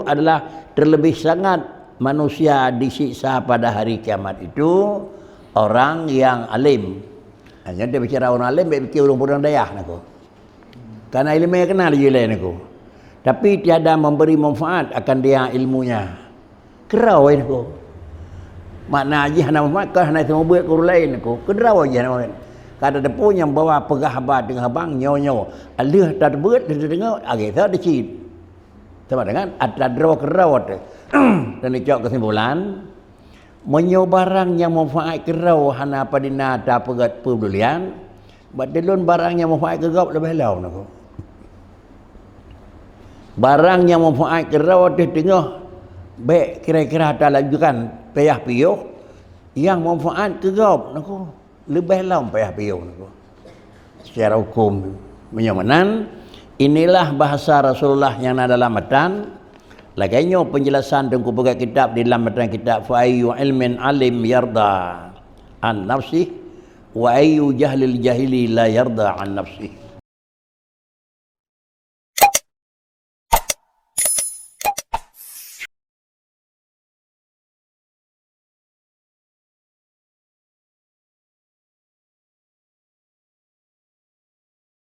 adalah terlebih sangat manusia disiksa pada hari kiamat itu orang yang alim. Hanya dia bicara orang alim, dia fikir orang dayah nak. Karena ilmunya kenal je lain aku. Tapi tiada memberi manfaat akan dia ilmunya. Kerau aku. Makna aja hana manfaat kah hana semua buat orang lain aku. Kerau aja nama. Kada ada pun yang bawa pegahbat dengan abang nyo-nyo. Alih tak buat dia dengar agak tak dicit. Sama dengan ada draw kerau tu. Dan dicok kesimpulan menyo barang yang manfaat kerau hana padina tak pegat pedulian. Badalun barang yang manfaat kerau lebih lau nak. Barang yang manfaat kerau di tengah baik kira-kira tak lanjutkan payah piyuh yang manfaat kerau naku lebih lam payah piyuh naku. Secara hukum menyamanan inilah bahasa Rasulullah yang ada dalam matan. Laganya penjelasan tengku pegang kitab di dalam matan kitab fa ayyu ilmin alim yarda an nafsi wa ayyu jahlil jahili la yarda an nafsi.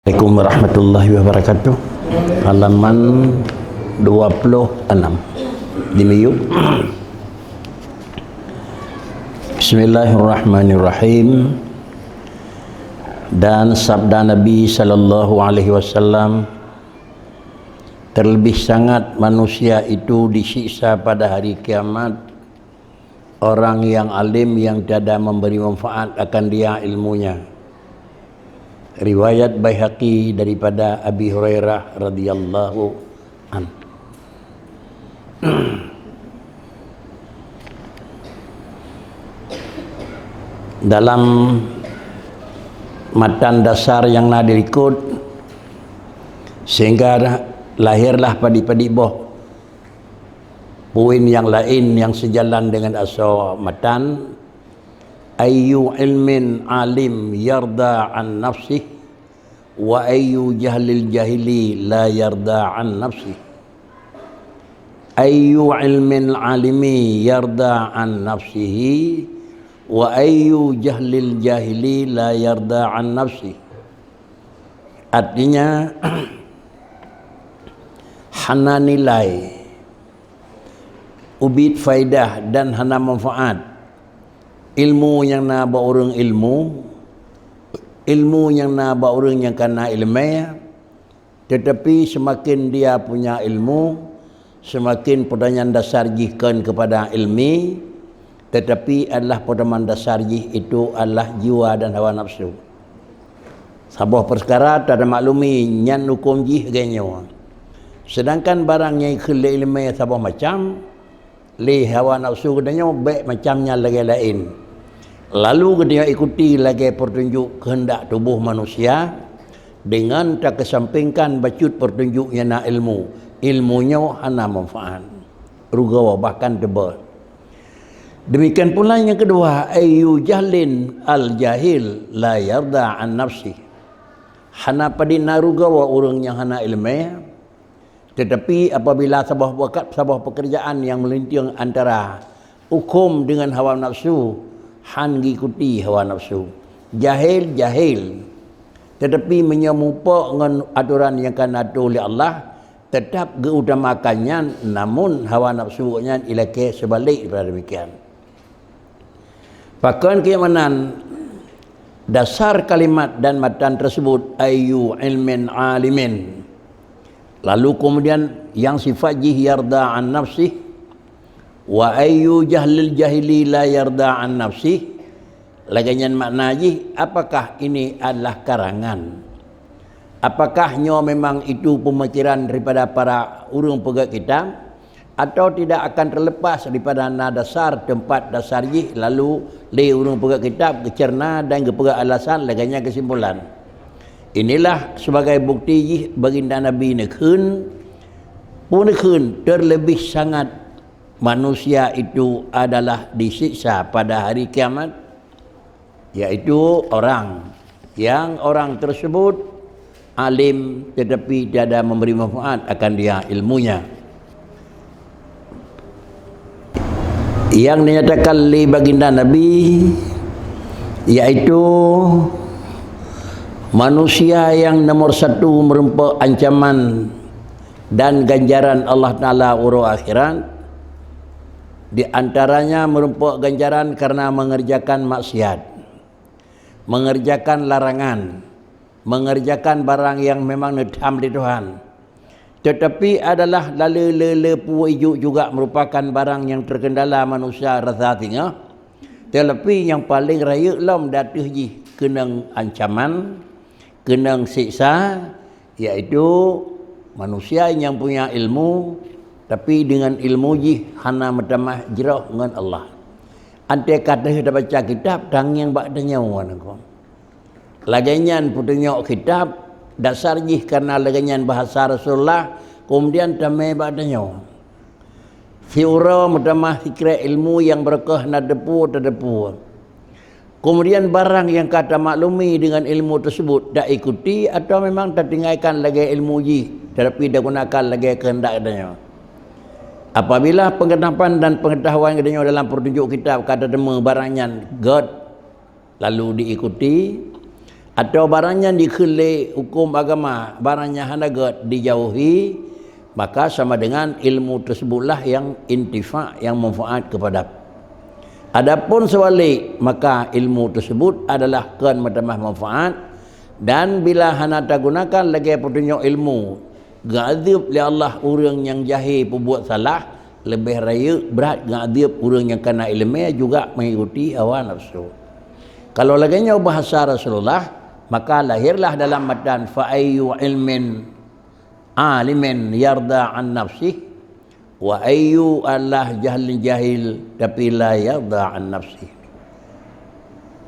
Assalamualaikum warahmatullahi wabarakatuh. Halaman 26 di Miyuk. Bismillahirrahmanirrahim. Dan sabda Nabi sallallahu alaihi wasallam, terlebih sangat manusia itu disiksa pada hari kiamat orang yang alim yang tiada memberi manfaat akan dia ilmunya. Riwayat Baihaqi daripada Abi Hurairah radhiyallahu an. Dalam matan dasar yang nak dirikut sehingga lahirlah padi-padi boh poin yang lain yang sejalan dengan asal matan. Ayyu ilmin alim yarda an nafsih wa ayyu jahlil jahili la yarda an nafsih. Ayyu ilmin alimi yarda an nafsihi wa ayyu jahlil jahili la yarda an nafsih. Artinya hana nilai, ubid faidah dan hana manfaat ilmu yang nak bawa orang ilmu yang nak bawa orang yang kena ilmu, tetapi semakin dia punya ilmu semakin pertanyaan dasar jihkan kepada ilmi, tetapi adalah pertanyaan dasar jih itu adalah jiwa dan hawa nafsu. Sebuah perkara tak ada maklumi nyan hukum jih genyo. Sedangkan barang yang khilai ilmu sebuah macam li hawa nafsu katanya baik macamnya lagi lain. Lalu dia ikuti lagi petunjuk kehendak tubuh manusia dengan tak kesampingkan bacut petunjuknya na ilmunya hana manfaat rugawa bahkan tebal. Demikian pula yang kedua, ayyu jahlin al jahil la yarda an nafsi. Hana padina rugawa orang yang hana ilmu, tetapi apabila sebuah pekerjaan yang melinting antara hukum dengan hawa nafsu, han ngikuti hawa nafsu. Jahil tetapi menyemupa dengan aturan yang akan atur oleh Allah, tetap keutamakannya, namun hawa nafsunya ilake sebalik daripada demikian. Bahkan keimanan dasar kalimat dan matan tersebut ayyu ilmin alimin. Lalu kemudian yang sifat jih yarda an nafsih wa ayyu jahlil jahili la yarda an nafsih. Lagian makna jih, apakah ini adalah karangan? Apakah nyo memang itu pemikiran daripada para urang pegat kita, atau tidak akan terlepas daripada dasar tempat dasar jih lalu le urang pegat kitab kecerna dan kepegat alasan lagiannya kesimpulan. Inilah sebagai bukti jih baginda Nabi nekun terlebih sangat manusia itu adalah disiksa pada hari kiamat, yaitu orang tersebut alim tetapi tiada memberi manfaat akan dia ilmunya. yang dinyatakan li baginda Nabi, yaitu manusia yang nomor satu merupakan ancaman dan ganjaran Allah Ta'ala urus akhirat. Di antaranya merupakan ganjaran karena mengerjakan maksiat, mengerjakan larangan, mengerjakan barang yang memang nedham di Tuhan. Tetapi adalah lele puiju juga merupakan barang yang terkendala manusia rasa tinggal. Tetapi yang paling raya lam datih ji kenang ancaman, kenang siksa, iaitu manusia yang punya ilmu tapi dengan ilmu ji hana medamah jerah dengan Allah. Ante kata kita baca kitab tang yang bak nyawa nako. Laganyan putunya kitab dasar ji karena laganyan bahasa Rasulullah kemudian tamai bak nyawa. Fiura medamah fikra ilmu yang berkah nadepu terdepu. Kemudian barang yang kata maklumi dengan ilmu tersebut dak ikuti atau memang tertinggalkan lagi ilmu ji tetapi dak gunakan lagi kehendak adanya. Apabila pengetahuan dan pengetahuan adanya dalam petunjuk kitab kata dema barangnya God lalu diikuti, atau barangnya dikhilai hukum agama barangnya hana God dijauhi, maka sama dengan ilmu tersebutlah yang intifa, yang manfaat kepada. Adapun sebalik, maka ilmu tersebut adalah kan matamah manfaat, dan bila hana tak gunakan lagi petunjuk ilmu, gadib li Allah orang yang jahil berbuat salah, lebih raya berat gadib orang yang kena ilmu juga mengikuti hawa nafsu. Kalau laginya bahasa Rasulullah, maka lahirlah dalam matan fa ayyu ilmin alimin yarda an nafsih wa ayyu Allah jahil jahil tapi la yarda an nafsi.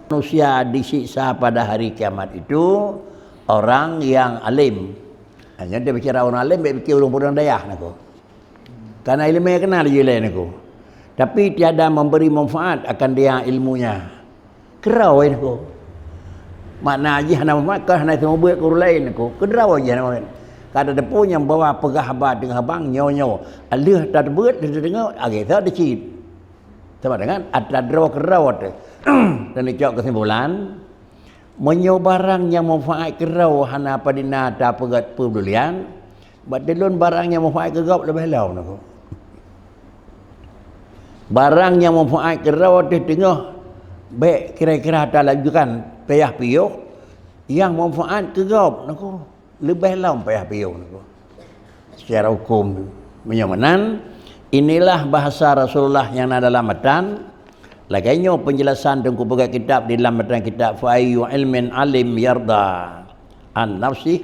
Manusia disiksa pada hari kiamat itu orang yang alim. Hanya dia bicara orang alim, dia bicara orang dayah nako. Karena ilmunya kenal je lain nako. Tapi tiada memberi manfaat akan dia ilmunya. Kerau nako. Makna aja hana manfaat hana semua buat orang lain nako. Kerau aja nako. Kada depu yang bawa pegah habat dengan habang nyaw-nyaw. Alih tak buat dia dengar agak tak dicit. Sama dengan ada kerau tu. Dan dicok kesimpulan menyaw barang yang manfaat kerau hana padina tak pegat pedulian. Badilun barang yang manfaat kerau lebih lau nako. Barang yang manfaat kerau tu tengah baik kira-kira tak lanjutkan payah piyuh yang manfaat kerau nako. Lebih lam payah piau nako. Secara hukum menyamanan inilah bahasa Rasulullah yang ada dalam matan. Laginya penjelasan tengku pegang kitab di dalam matan kitab fa ayyu ilmin alim yarda an nafsi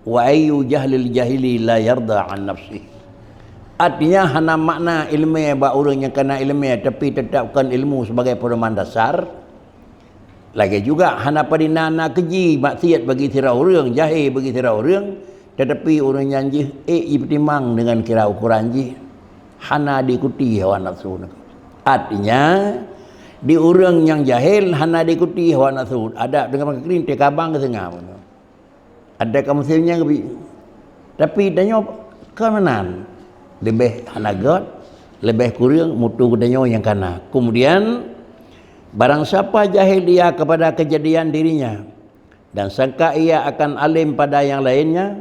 wa ayyu jahlil jahili la yarda an nafsi. Artinya hana makna ilmu ba orang yang kena ilmu tapi tetapkan ilmu sebagai pedoman dasar. Lagi juga hana padinana keji maksiat bagi tira orang, jahil bagi tira orang, tetapi orang yang jih bertimang dengan kira ukuran jih hana diikuti hawa nafsu. Artinya di orang yang jahil hana diikuti hawa nafsu. Ada dengan kerin tekabang ke tengah. Ada kamusilnya tapi danyo kemanan lebih hana God, lebih kurang mutu danyo yang kana. Kemudian barang siapa jahil dia kepada kejadian dirinya dan sangka ia akan alim pada yang lainnya,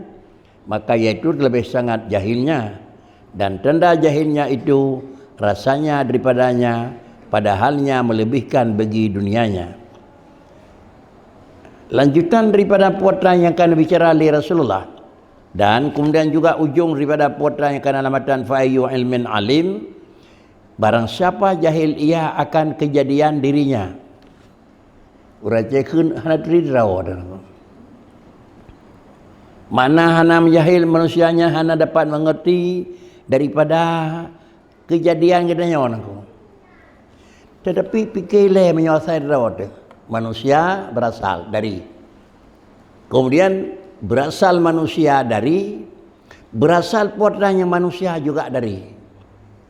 maka iaitu lebih sangat jahilnya, dan tanda jahilnya itu rasanya daripadanya padahalnya melebihkan bagi dunianya. Lanjutan daripada puatan yang akan bicara oleh Rasulullah, dan kemudian juga ujung daripada puatan yang akan alamatan fa ayyu ilmin alim. Barang siapa jahil ia akan kejadian dirinya. Uracekeun hana tridra. Mana hana menjahil manusianya hana dapat mengerti daripada kejadian gedanya orang. Tetapi pikirlah menyelesaikan rawat. Manusia berasal dari. Kemudian berasal manusia dari, berasal putranya manusia juga dari.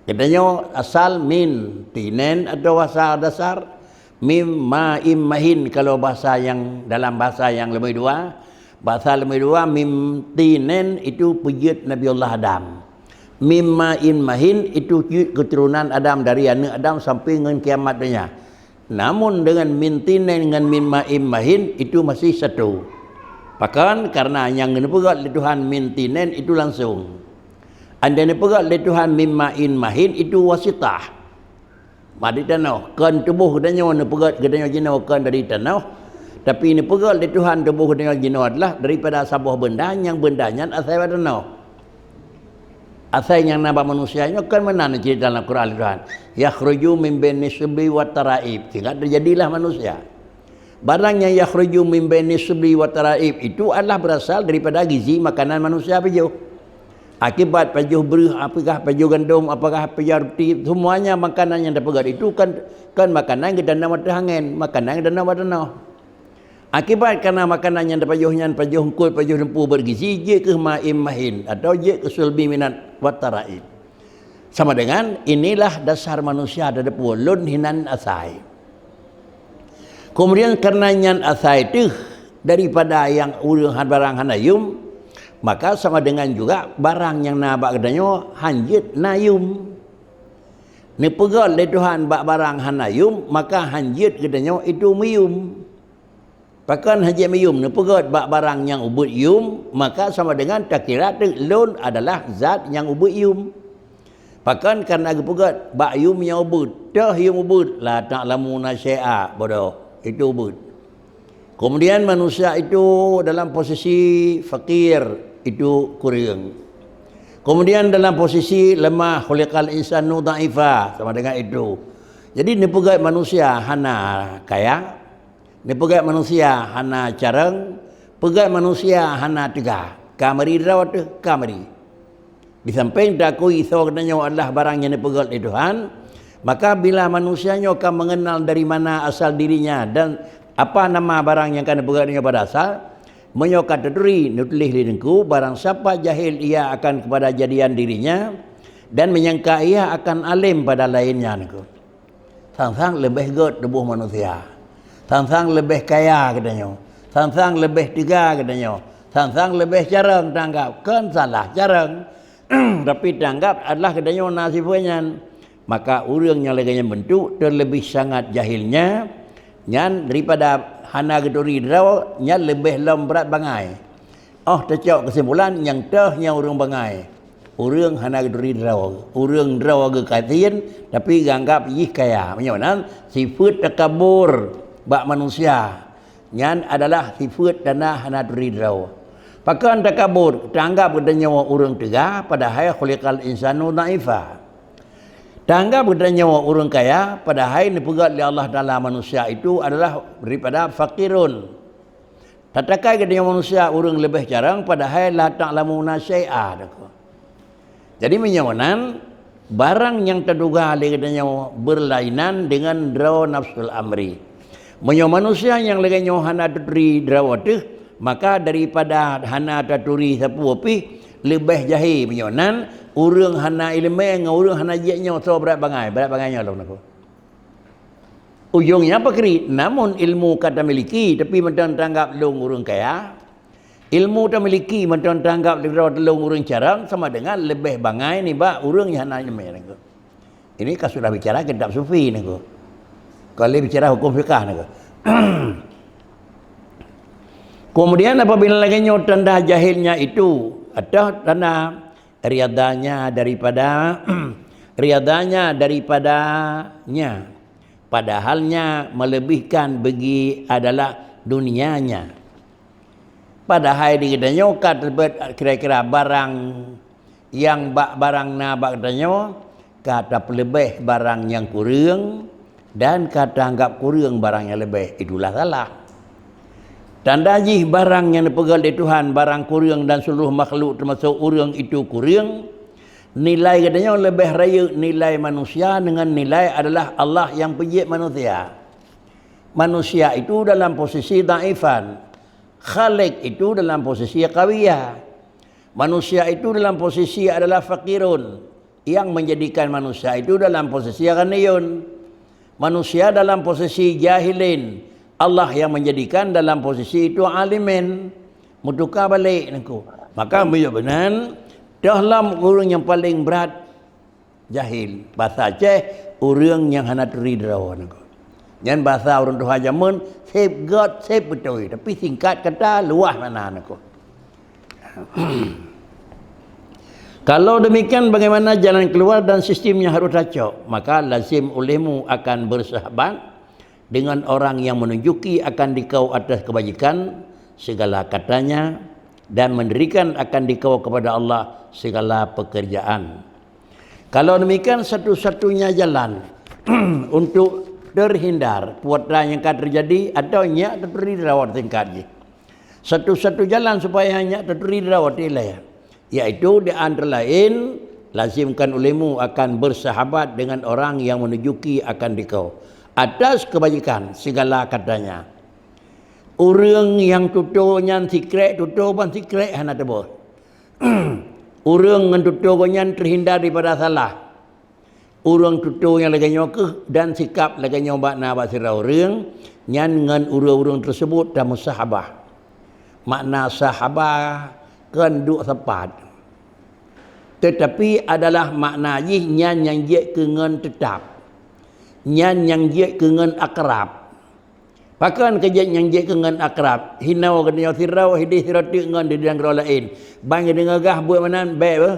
Katanya asal min tinen atau bahasa dasar mim ma'im mahin kalau bahasa yang dalam bahasa yang lebih dua. Bahasa lebih dua mim tinen itu pujud Nabi Allah Adam. Mimma'in mahin itu keturunan Adam, dari anak Adam sampai dengan kiamat dunia. Namun dengan min tinen dengan mimma'in mahin itu masih satu. Bahkan karena yang dipegat oleh Tuhan min tinen itu langsung. Anda dipegat oleh Tuhan mimma'in mahin itu wasitah. Mari tanah kan tubuh katanya dipegat katanya jina kan dari tanah. Tapi ini pegat oleh Tuhan tubuh katanya jina adalah daripada sebuah benda yang bendanya asal tanah. Asal yang nampak manusianya kan mana cerita dalam Quran Tuhan. Yakhruju min baini subli wa taraib. Sehingga terjadilah manusia. Barang yang yakhruju min baini subli wa taraib itu adalah berasal daripada gizi makanan manusia pajuh. Akibat pajuh beruh, apakah pajuh gandum, apakah pajuh roti, semuanya makanan yang dapat itu kan makanan yang dana mata angin, makanan yang dana mata tanah. Akibat karena makanan yang pajuhnya pajuh hungkul, pajuh lempu bergizi, je ke ma'im mahin atau je ke sulbi minat wataraib. Sama dengan inilah dasar manusia ada pulun hinan asai. Kemudian karena nyan asai itu daripada yang urang barang hanayum, maka sama dengan juga barang yang nabak katanya hanjit nayum. Ni pegal le Tuhan bak barang hanayum, maka hanjit katanya itu miyum. Bahkan haji miyum ni pegat bak barang yang ubud yum, maka sama dengan takirat lun adalah zat yang ubud yum. Bahkan karena aku pegat bak yum yang ubud, dah yum ubud la ta'lamuna syai'a bodoh, itu ubud. Kemudian manusia itu dalam posisi fakir, itu kurang. Kemudian dalam posisi lemah, khuliqal insanu dha'ifa, sama dengan itu. Jadi ni pegat manusia hana kaya, ni pegat manusia hana carang, pegat manusia hana tegah. Kamari rawat tu kamari. Di samping daku iso katanya adalah barang yang dipegat oleh Tuhan, maka bila manusianya akan mengenal dari mana asal dirinya dan apa nama barang yang akan dipegatnya pada asal, menyokat terdiri nutulis diriku barang siapa jahil ia akan kepada jadian dirinya dan menyangka ia akan alim pada lainnya. Sang-sang lebih god tubuh manusia. Sang-sang lebih kaya katanya. Sang-sang lebih tiga katanya. Sang-sang lebih jarang tanggap. Kan salah jarang. Tapi tanggap adalah katanya nasibnya. Maka orang yang lagi bentuk terlebih sangat jahilnya. Yang daripada hana geduri draw yang lebih berat bangai. Oh tercok kesimpulan yang yang orang bangai. Orang hana geduri draw. Orang draw ke katiin tapi anggap ih kaya. Macam sifat takabur bak manusia yang adalah sifat dana hana geduri draw. Pakan takabur tanggap katanya orang tegah padahal khuliqal insanu dha'ifa. Tanggap katanya orang kaya padahal ni pegat oleh Allah dalam manusia itu adalah daripada fakirun. Tatakai katanya manusia orang lebih jarang padahal la ta'lamuna syai'a. Jadi menyawanan barang yang terduga oleh katanya berlainan dengan draw nafsul amri. Menyawa manusia yang leganya hana tutri draw tu, maka daripada hana tutri sapu api lebih jahil menyawanan orang hana ilmu dengan orang hana jeknya so berat bangainya lah nak. Ujungnya apa kiri? Namun ilmu kata miliki tapi macam tanggap long orang kaya. Ilmu tak miliki macam tanggap long orang carang sama dengan lebih bangai ni ba orang yang hana ilmu nak. Ini kan sudah bicara kitab sufi nak. Kalau bicara hukum fikah nak. Kemudian apabila lagi tanda jahilnya itu atau tanda riadanya daripadanya padahalnya melebihkan bagi adalah dunianya. Padahal dikatanya kira-kira barang yang barang na katanya kata pelebih barang yang kurang dan kata anggap kurang barang yang lebih, itulah salah. Tanda jih barang yang dipegang oleh Tuhan, barang kurang dan seluruh makhluk termasuk orang itu kurang. Nilai katanya lebih raya nilai manusia dengan nilai adalah Allah yang pejik manusia. Manusia itu dalam posisi dhaifan. Khalik itu dalam posisi qawiyah. Manusia itu dalam posisi adalah fakirun. Yang menjadikan manusia itu dalam posisi ghaniyun. Manusia dalam posisi jahilin. Allah yang menjadikan dalam posisi itu alimin. Mutuka balik niku. Maka benar Dalam orang yang paling berat jahil. Bahasa Aceh orang yang hana teri derawa nako. Yang bahasa orang Tuhan zaman safeguard safe betul. Tapi singkat kata luah mana nako. Kalau demikian bagaimana jalan keluar dan sistemnya harus racok? Maka lazim olehmu akan bersahabat dengan orang yang menunjuki akan dikau atas kebajikan segala katanya dan mendirikan akan dikau kepada Allah segala pekerjaan. Kalau demikian satu-satunya jalan untuk terhindar perbuatan yang akan terjadi atau nyak terjadi rawat tingkat. Satu-satu jalan supaya hanya terjadi rawat ilaiah. Iaitu di antara lain lazimkan olehmu akan bersahabat dengan orang yang menunjuki akan dikau atas kebajikan segala katanya. Orang yang tuturnya sikret tutur pun sikret hana tebus. Orang yang tuturnya terhindar daripada salah. Orang tutur yang lagi nyokeh dan sikap lagi nyobak na basira orang nyan dengan orang-orang tersebut dan musahabah. Makna sahabah kan duk sepat. Tetapi adalah makna jih nyan yang je kengen tetap. Nyan yang je kengen akrab. Pakan kerja yang je kengen akrab. Hinau kena sirau hidih sirati ngan di dalam orang lain. Bang dengan gah buat mana baik ba.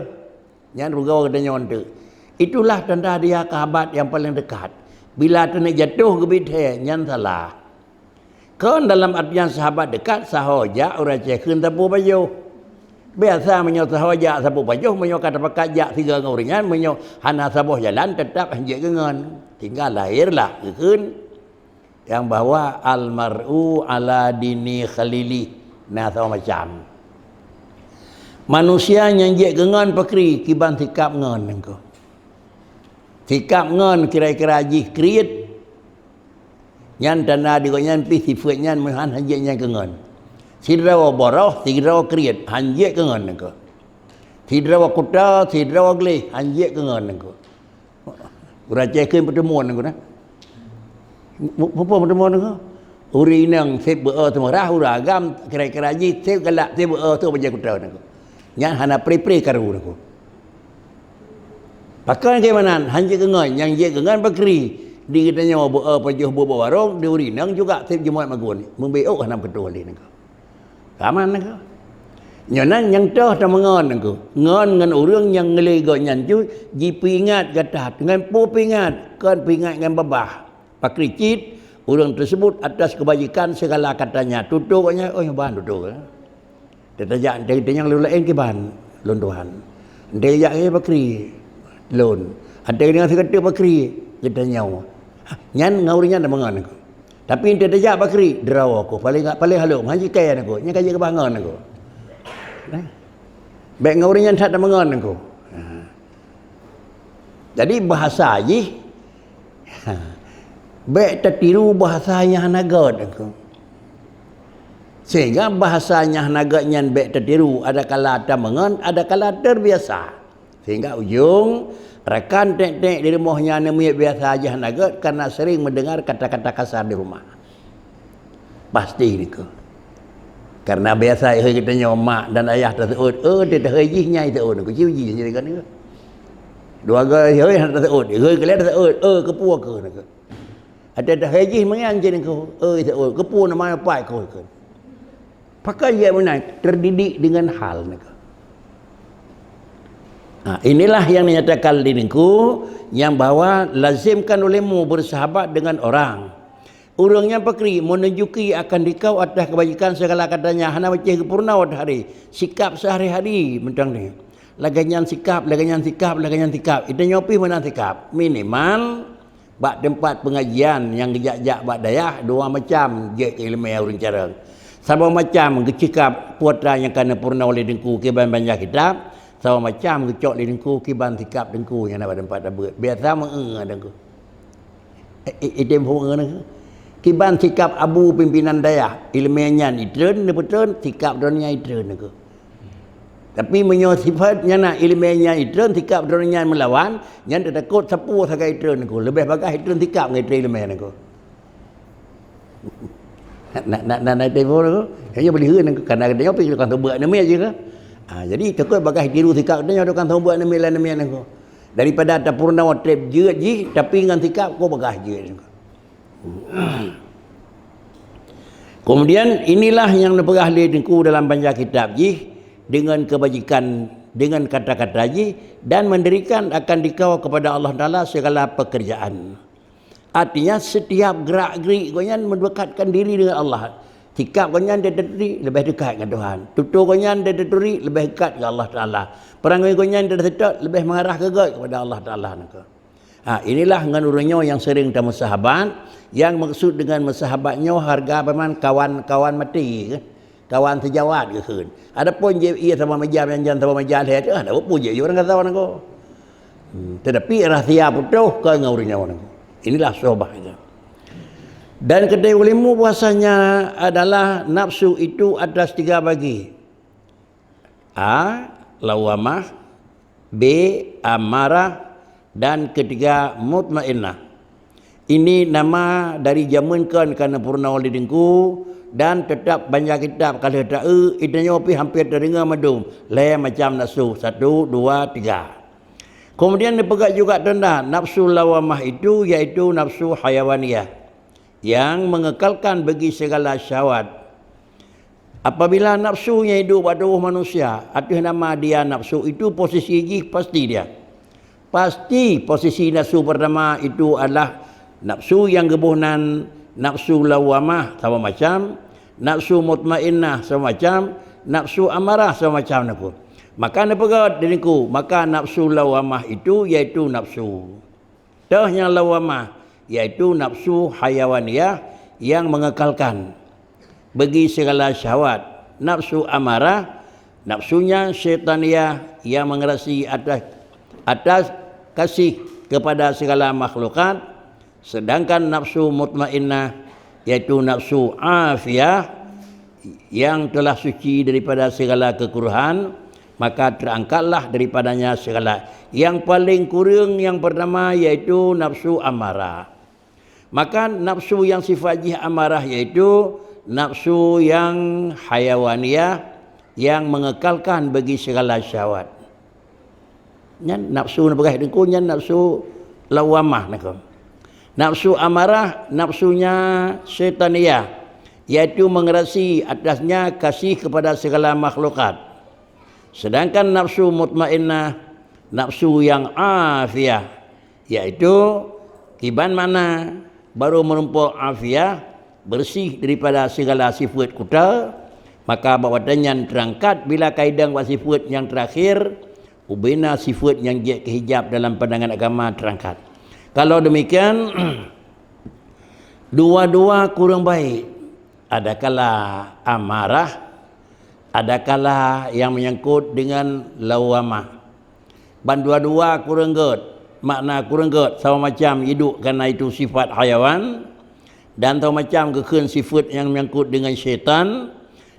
Nyan rugau kena nyonte. Itulah tanda dia sahabat yang paling dekat. Bila kena jatuh ke bidhe nyan salah. Kan dalam artian sahabat dekat sahaja orang cekun tapu baju. Biasa menyo sahaja sapu baju menyo kata pakai jak tiga ngauringan menyo hana sabuh jalan tetap hanjek gengan. Tinggal lahirlah keun yang bawa almar'u ala dini khalili. Nah sama macam. Manusia yang je gengan pakri kiban sikap ngan engko. Sikap ngan kira-kira jih kriit. Nyan tanda digonyan pi sifat nyan menhan hanjek nyan gengan. Sidrawa boroh, sidrawa kriit, hanjek kengan engko. Sidrawa kuta, sidrawa gleh, hanjek kengan engko. Ura cekeun pertemuan engko nah. Apa pertemuan engko? Uri nang sep beu temerah ura agam kira-kira ji sep galak sep beu tu baje kuta engko. Nya hana pre-pre karu engko. Pakai ke mana? Hanjek kengan, yang je kengan bakri. Di kitanya beu pajuh beu warung, di uri nang juga sep jemaat magun. Membeo hana betul engko. Kaman engkau. Nyonan yang toh dah mengon engkau. Ngon dengan orang yang ngelego nyanju ji pingat gatat dengan pu pingat kan pingat dengan babah. Pakricit orang tersebut atas kebajikan segala katanya. Tuturnya oh ban tutur. Tetajak dia yang lain ke ban lon Tuhan. Dia ya pakri lon. Ada dengan sekata pakri kita nyawa. Nyan ngaurinya dah mengon engkau. Tapi dia tak bakri derawa aku paling halum haji kaya aku nya kaya kebangan aku nah baik ngaurinya tak mengon aku jadi bahasa haji baik tertiru bahasanya nagat aku sehingga bahasanya nagatnya baik tertiru ada kala tak mengon ada kala terbiasa sehingga ujung rekan tek-tek di rumahnya namanya biasa aja nagat karena sering mendengar kata-kata kasar di rumah. Pasti ni ke. Karena biasa kita nyomak dan ayah tersebut, dia dah hejihnya itu aku ciuji jadi kan ni. Dua gay hei hana tersebut, hei kalian tersebut, kepua ke nak. Ada dah hejih mengan jadi kau, itu kepua nama apa kau ke. Pakai dia mana terdidik dengan hal nak. Nah, inilah yang dinyatakan diriku yang bahwa lazimkan olehmu bersahabat dengan orang. Orang yang pakri menunjuki akan dikau atas kebajikan segala katanya hana baca kepurna wad hari sikap sehari-hari mentang ni. Laganyan sikap. Itu nyopi mana sikap. Minimal bak tempat pengajian yang gejak-jak bak dayah dua macam je ilmu orang cara. Sama macam kecikap putra yang kena purna oleh dengku ke banyak kitab. Sama macam kecok di dengku kiban sikap dengku yang dapat tempat abut. Biasa mengenga dengku. Itu mengenga. Kiban sikap abu pimpinan daya ilmiahnya itren betul sikap dunia itren dengku. Tapi menyo sifatnya nak ilmiahnya itren sikap dunia melawan yang takut sapu sagai itren dengku. Lebih bagai itren sikap ngai itren ilmiah dengku. Nak telefon dengku. Hanya boleh hen dengku karena dia pergi kan tu buat nama aje ke. Jadi takut bagai tiru tikap dia kan tahu buat nemilan aku. Daripada tak purna trip jeut ji tapi dengan tikap kau bagai jeut. Kemudian inilah yang diperah dengku dalam banyak kitab ji dengan kebajikan dengan kata-kata ji dan mendirikan akan dikau kepada Allah Taala segala pekerjaan. Artinya setiap gerak-gerik konyan mendekatkan diri dengan Allah. Sikap konyan dia terturi lebih dekat dengan Tuhan. Tutur konyan dia terturi lebih dekat dengan Allah Taala. Perangai konyan dia terturi lebih mengarah kepada Allah Taala. Inilah dengan urangnya yang sering kita musahabat, yang maksud dengan musahabatnya harga paman kawan-kawan mati ke? Kawan sejawat ke kan. Adapun ia sama majam yang jangan sama majam dia tu ada apa je orang kata orang ko. Tetapi rahsia putuh ke ngurangnya orang ko. Inilah sohbah itu. Dan kedai ulimu bahasanya adalah nafsu itu atas 3 bagi. A. Lawamah, B. Amarah, dan ketiga mutmainnah. Ini nama dari jamunkan kerana purna wali dengku dan tetap banyak kitab kalau tak itanya pi hampir terdengar madum lain macam nafsu 1 2 3. Kemudian dipegat juga tanda nafsu lawamah itu iaitu nafsu hayawaniyah yang mengekalkan bagi segala syahwat. Apabila nafsunya hidup pada manusia, arti nama dia nafsu itu posisi gigi pasti dia. Pasti posisi nafsu pertama itu adalah nafsu yang gebuhnan, nafsu lawamah sama macam, nafsu mutmainnah sama macam, nafsu amarah sama macam aku. Maka dia pegat diriku, maka nafsu lawamah itu iaitu nafsu. Yang lawamah iaitu nafsu hayawaniyah yang mengekalkan bagi segala syahwat. Nafsu amarah nafsunya syaitaniyah yang mengerasi atas kasih kepada segala makhlukat. Sedangkan nafsu mutmainnah iaitu nafsu afiyah yang telah suci daripada segala kekuruhan, maka terangkatlah daripadanya segala. Yang paling kurang yang pertama iaitu nafsu amarah. Maka nafsu yang sifat jih amarah iaitu nafsu yang hayawaniyah yang mengekalkan bagi segala syahwat. Nafsu nak dengku nafsu lawamah nak. Nafsu amarah nafsunya syaitaniyah iaitu mengerasi atasnya kasih kepada segala makhlukat. Sedangkan nafsu mutmainnah nafsu yang afiyah iaitu kiban mana baru merumpuk afiyah bersih daripada segala sifat kuta, maka bawatannya terangkat bila kaidang sifat yang terakhir ubina sifat yang dia kehijab dalam pandangan agama terangkat. Kalau demikian dua-dua kurang baik. Adakala amarah, adakala yang menyangkut dengan lawamah. Ban dua-dua kurang get. Makna kurang get sama macam hidup kerana itu sifat hayawan dan sama macam kekun sifat yang menyangkut dengan syaitan.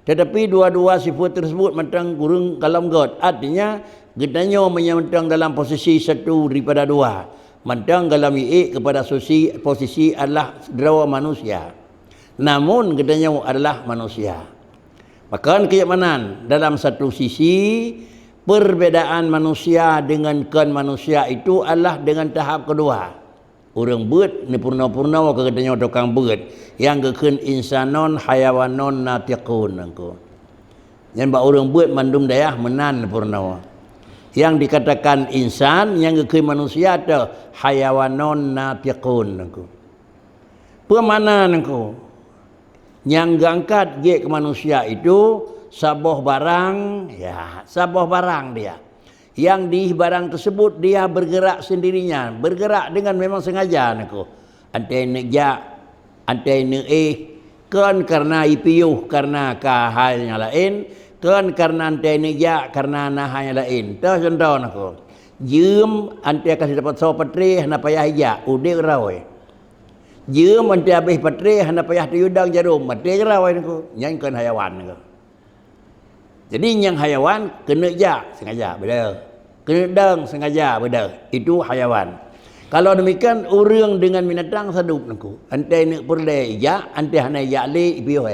Tetapi dua-dua sifat tersebut macam kurang kalam get. Artinya gedanya menyantang dalam posisi satu daripada dua. Mantang dalam kepada posisi adalah derawa manusia. Namun gedanya adalah manusia. Maka kenyamanan dalam satu sisi perbedaan manusia dengan manusia itu adalah dengan tahap kedua. Orang buat ni purna-purna ke katanya tukang buat yang kekeun insanon hayawanon natiqun angko. Yang orang buat mandum dayah menan purna. Yang dikatakan insan yang ke manusia tu hayawanon natiqun aku. Pemana aku? Yang gangkat ke manusia itu sabah barang, ya, sabah barang dia. Yang di barang tersebut dia bergerak sendirinya, bergerak dengan memang sengaja aku. Antai negja, antai kan karena ipiuh karena halnya lain. Kan karena antai negja karena nahanya lain. Tahu contoh aku. Jum antai kasih dapat saw patri hana payah hija, udik rawai. Jum antai habis patri hana payah tuyudang jarum, mati rawai aku. Nyanyikan hayawan aku. Jadi yang hayawan kena ja sengaja beda. Kena dang sengaja beda. Itu hayawan. Kalau demikian orang dengan binatang sadup aku. Antai nak perle ja, antai hana ja le ipiuh.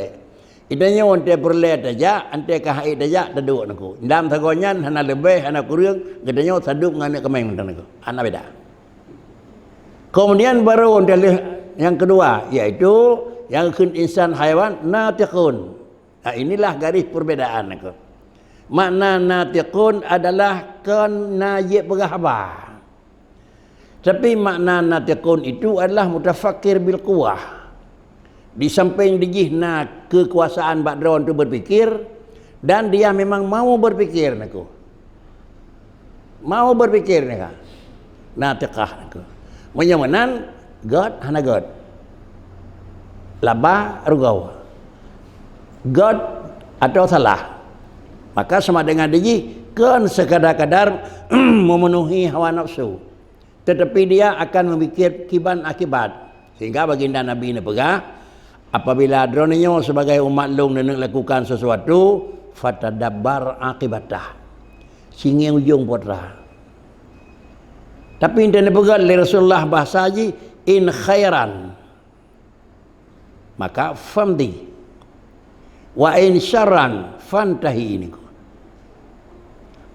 Idanya onte perle aja, ante kahai aja taduk naku. Dalam tagonyan hana lebih hana kurang, gedanya saduk ngane kemeng naku. Ana beda. Kemudian baru onte yang kedua yaitu yang kun insan haiwan natiqun. Nah, inilah garis perbedaan naku. Makna natiqun adalah najib berkhabar. Tapi makna natiqun itu adalah mutafakkir bil quwah. Di samping dijihna kekuasaan bakdron itu berpikir dan dia memang mau berpikir naku. Mau berpikir naku. Natiqah naku. Menyamanan God hana God. Laba rugau. God atau salah. Maka sama dengan dijih kan sekadar-kadar memenuhi hawa nafsu. Tetapi dia akan memikir kiban akibat. Sehingga baginda Nabi ini pegah apabila dronenya sebagai umat long dan lakukan sesuatu fatadabbar akibatah singi ujung putra. Tapi intene pegat oleh Rasulullah bahasa haji in khairan maka famdi wa in syarran fantahi ini.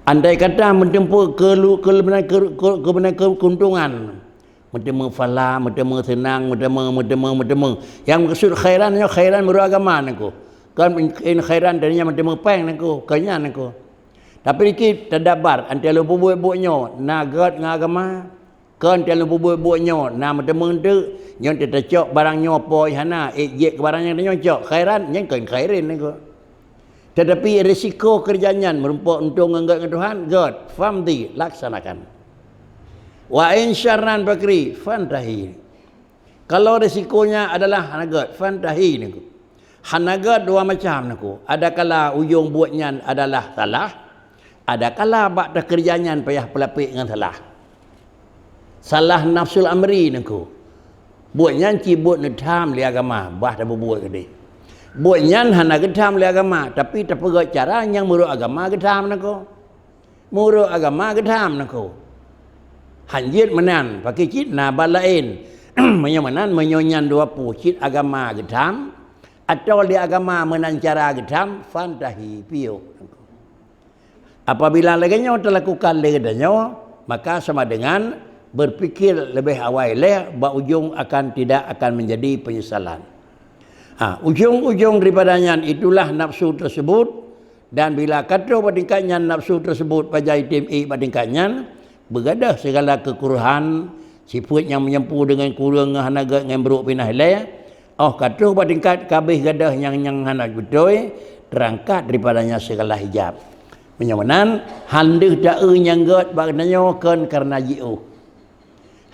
Andai kata mentempuh keuntungan, mentempuh falah, mentempuh senang, mentempuh. Yang maksud khairannya khairan menurut agama naku. Kan in khairan darinya mentempuh peng naku, kenyan naku. Tapi iki tadabar antara bubuh-bubuhnya nagat ngagama, kan antara bubuh-bubuhnya na mentempuh tu, nyon tetacok barangnya apa hana, je barangnya nyocok khairan, nyen kan khairin naku. Tetapi risiko kerjanya merumpuk untung enggak Tuhan, God, famdi laksanakan. Wa in syarran bakri fantahi. Kalau risikonya adalah hanagat fantahi niku. Hanagat dua macam niku. Adakala ujung buatnya adalah salah, adakala bakda kerjanya payah pelapik dengan salah. Salah nafsul amri niku. Buatnya cibut nedham li agama, bah dah berbuat gede. Buatnya hana gedham li agama, tapi terpegat cara yang muruk agama gedham niku. Muruk agama gedham niku. Hanjit menan pakai cit na balain menyamanan menyonyan dua cit agama gedam atau di agama menan cara gedam fantahi piu. Apabila laganya terlakukan legadanya maka sama dengan berpikir lebih awal bah ujung tidak akan menjadi penyesalan. Ujung-ujung daripadanya itulah nafsu tersebut dan bila kata badingkannya nafsu tersebut pada itim badingkannya bergadah segala kekuruhan sifat yang menyempu dengan kurang hanaga dengan buruk pinah le kata badingkat kabeh gadah yang hana betul terangkat daripadanya segala hijab menyamanan handeh dak yang god bagdanyo kan karena jiu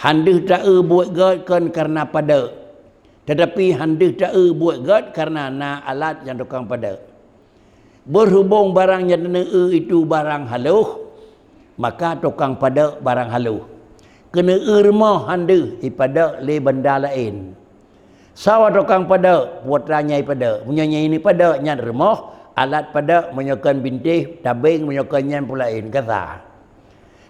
handeh dak buat god kan karena pada tetapi handeh dak buat god karena na alat yang tukang pada berhubung barang yang itu barang haluh maka tukang pada barang haluh kena irmah handeh pada le benda lain sawa tukang pada putranya pada punyanya ini pada nya remah alat pada menyokan bintih tabing menyokan nyan pulain kata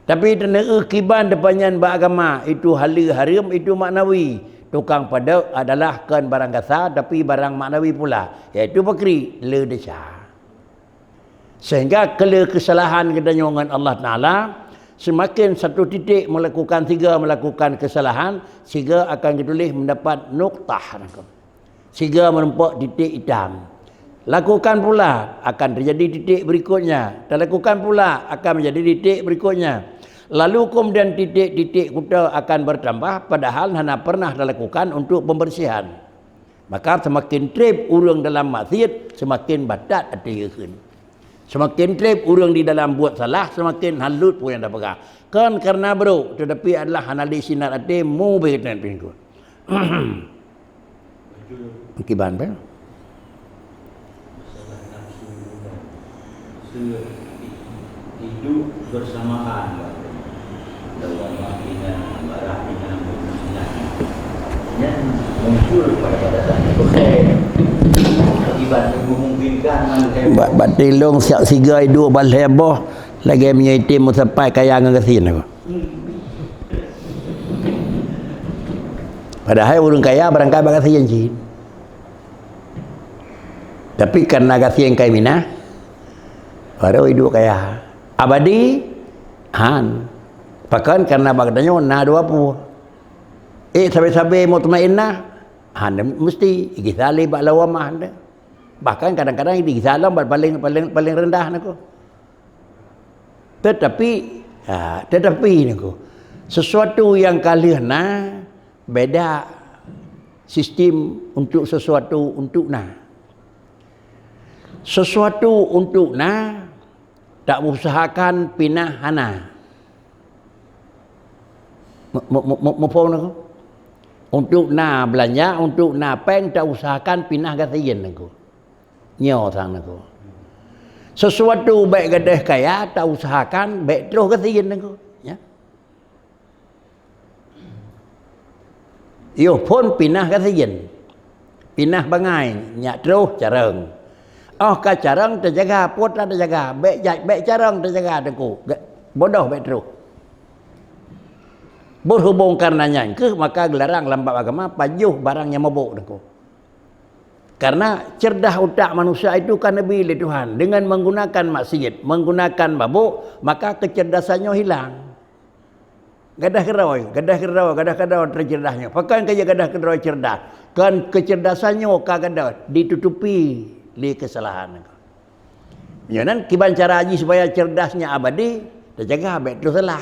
tapi tena kiban depannya beragama itu halil haram itu maknawi tukang pada adalah kan barang kasa tapi barang maknawi pula iaitu bakri le desa sehingga kalau kesalahan kedanya dengan Allah Ta'ala semakin satu titik melakukan kesalahan sehingga akan ditulis mendapat nuktah sehingga menempuh titik hitam lakukan pula akan terjadi titik berikutnya dan lakukan pula akan menjadi titik berikutnya lalu kemudian titik-titik kita akan bertambah padahal hanya pernah dilakukan untuk pembersihan maka semakin trip urang dalam maksiat semakin batat hati keun semakin trip urang di dalam buat salah semakin halut pun yang dah pegang kan karena bro tetapi adalah analisis sinar hati mu berkaitan dengan kiban ben hidup bersamaan dalam artinya marah dengan yang muncul pada dasarnya akibat memungkinkan batilong siap siga hidup balheboh lagi menyaitim sampai kaya ngasihin aku padahal orang kaya barangkali bagasi janji Tapi karena kasih yang kai minah, baru hidup kaya abadi, han. Bahkan karena bagdanya na 20. Sabi-sabi mutmainnah, han mesti igisali bak lawamah anda. Bahkan kadang-kadang igisalam paling rendah naku. Tetapi naku, sesuatu yang kalihna beda sistem untuk sesuatu untuk na. Sesuatu untuk na tak usahakan pinah hana. Mau nak? Untuk na belanja, untuk na peng tak usahakan pinah gasian aku. Nyo sang aku. Sesuatu baik gadah kaya tak usahakan baik terus gasian aku. Ya. Yo pun pinah gasian. Pinah bangai, nyak terus careng. Oh kacarang terjaga, putra terjaga, baik carang terjaga aku. Bodoh baik terus. Berhubung karenanya ke maka gelarang lambak agama pajuh barang yang mabuk aku. Karena cerdah otak manusia itu kan bila Tuhan dengan menggunakan maksiat, menggunakan mabuk, maka kecerdasannya hilang. Gadah kerau tercerdasnya. Pakai kaya gadah kerau cerdas. Kan kecerdasannya kagadah ditutupi li kesalahan. Jangan kiban cara haji supaya cerdasnya abadi, terjaga baik terus salah.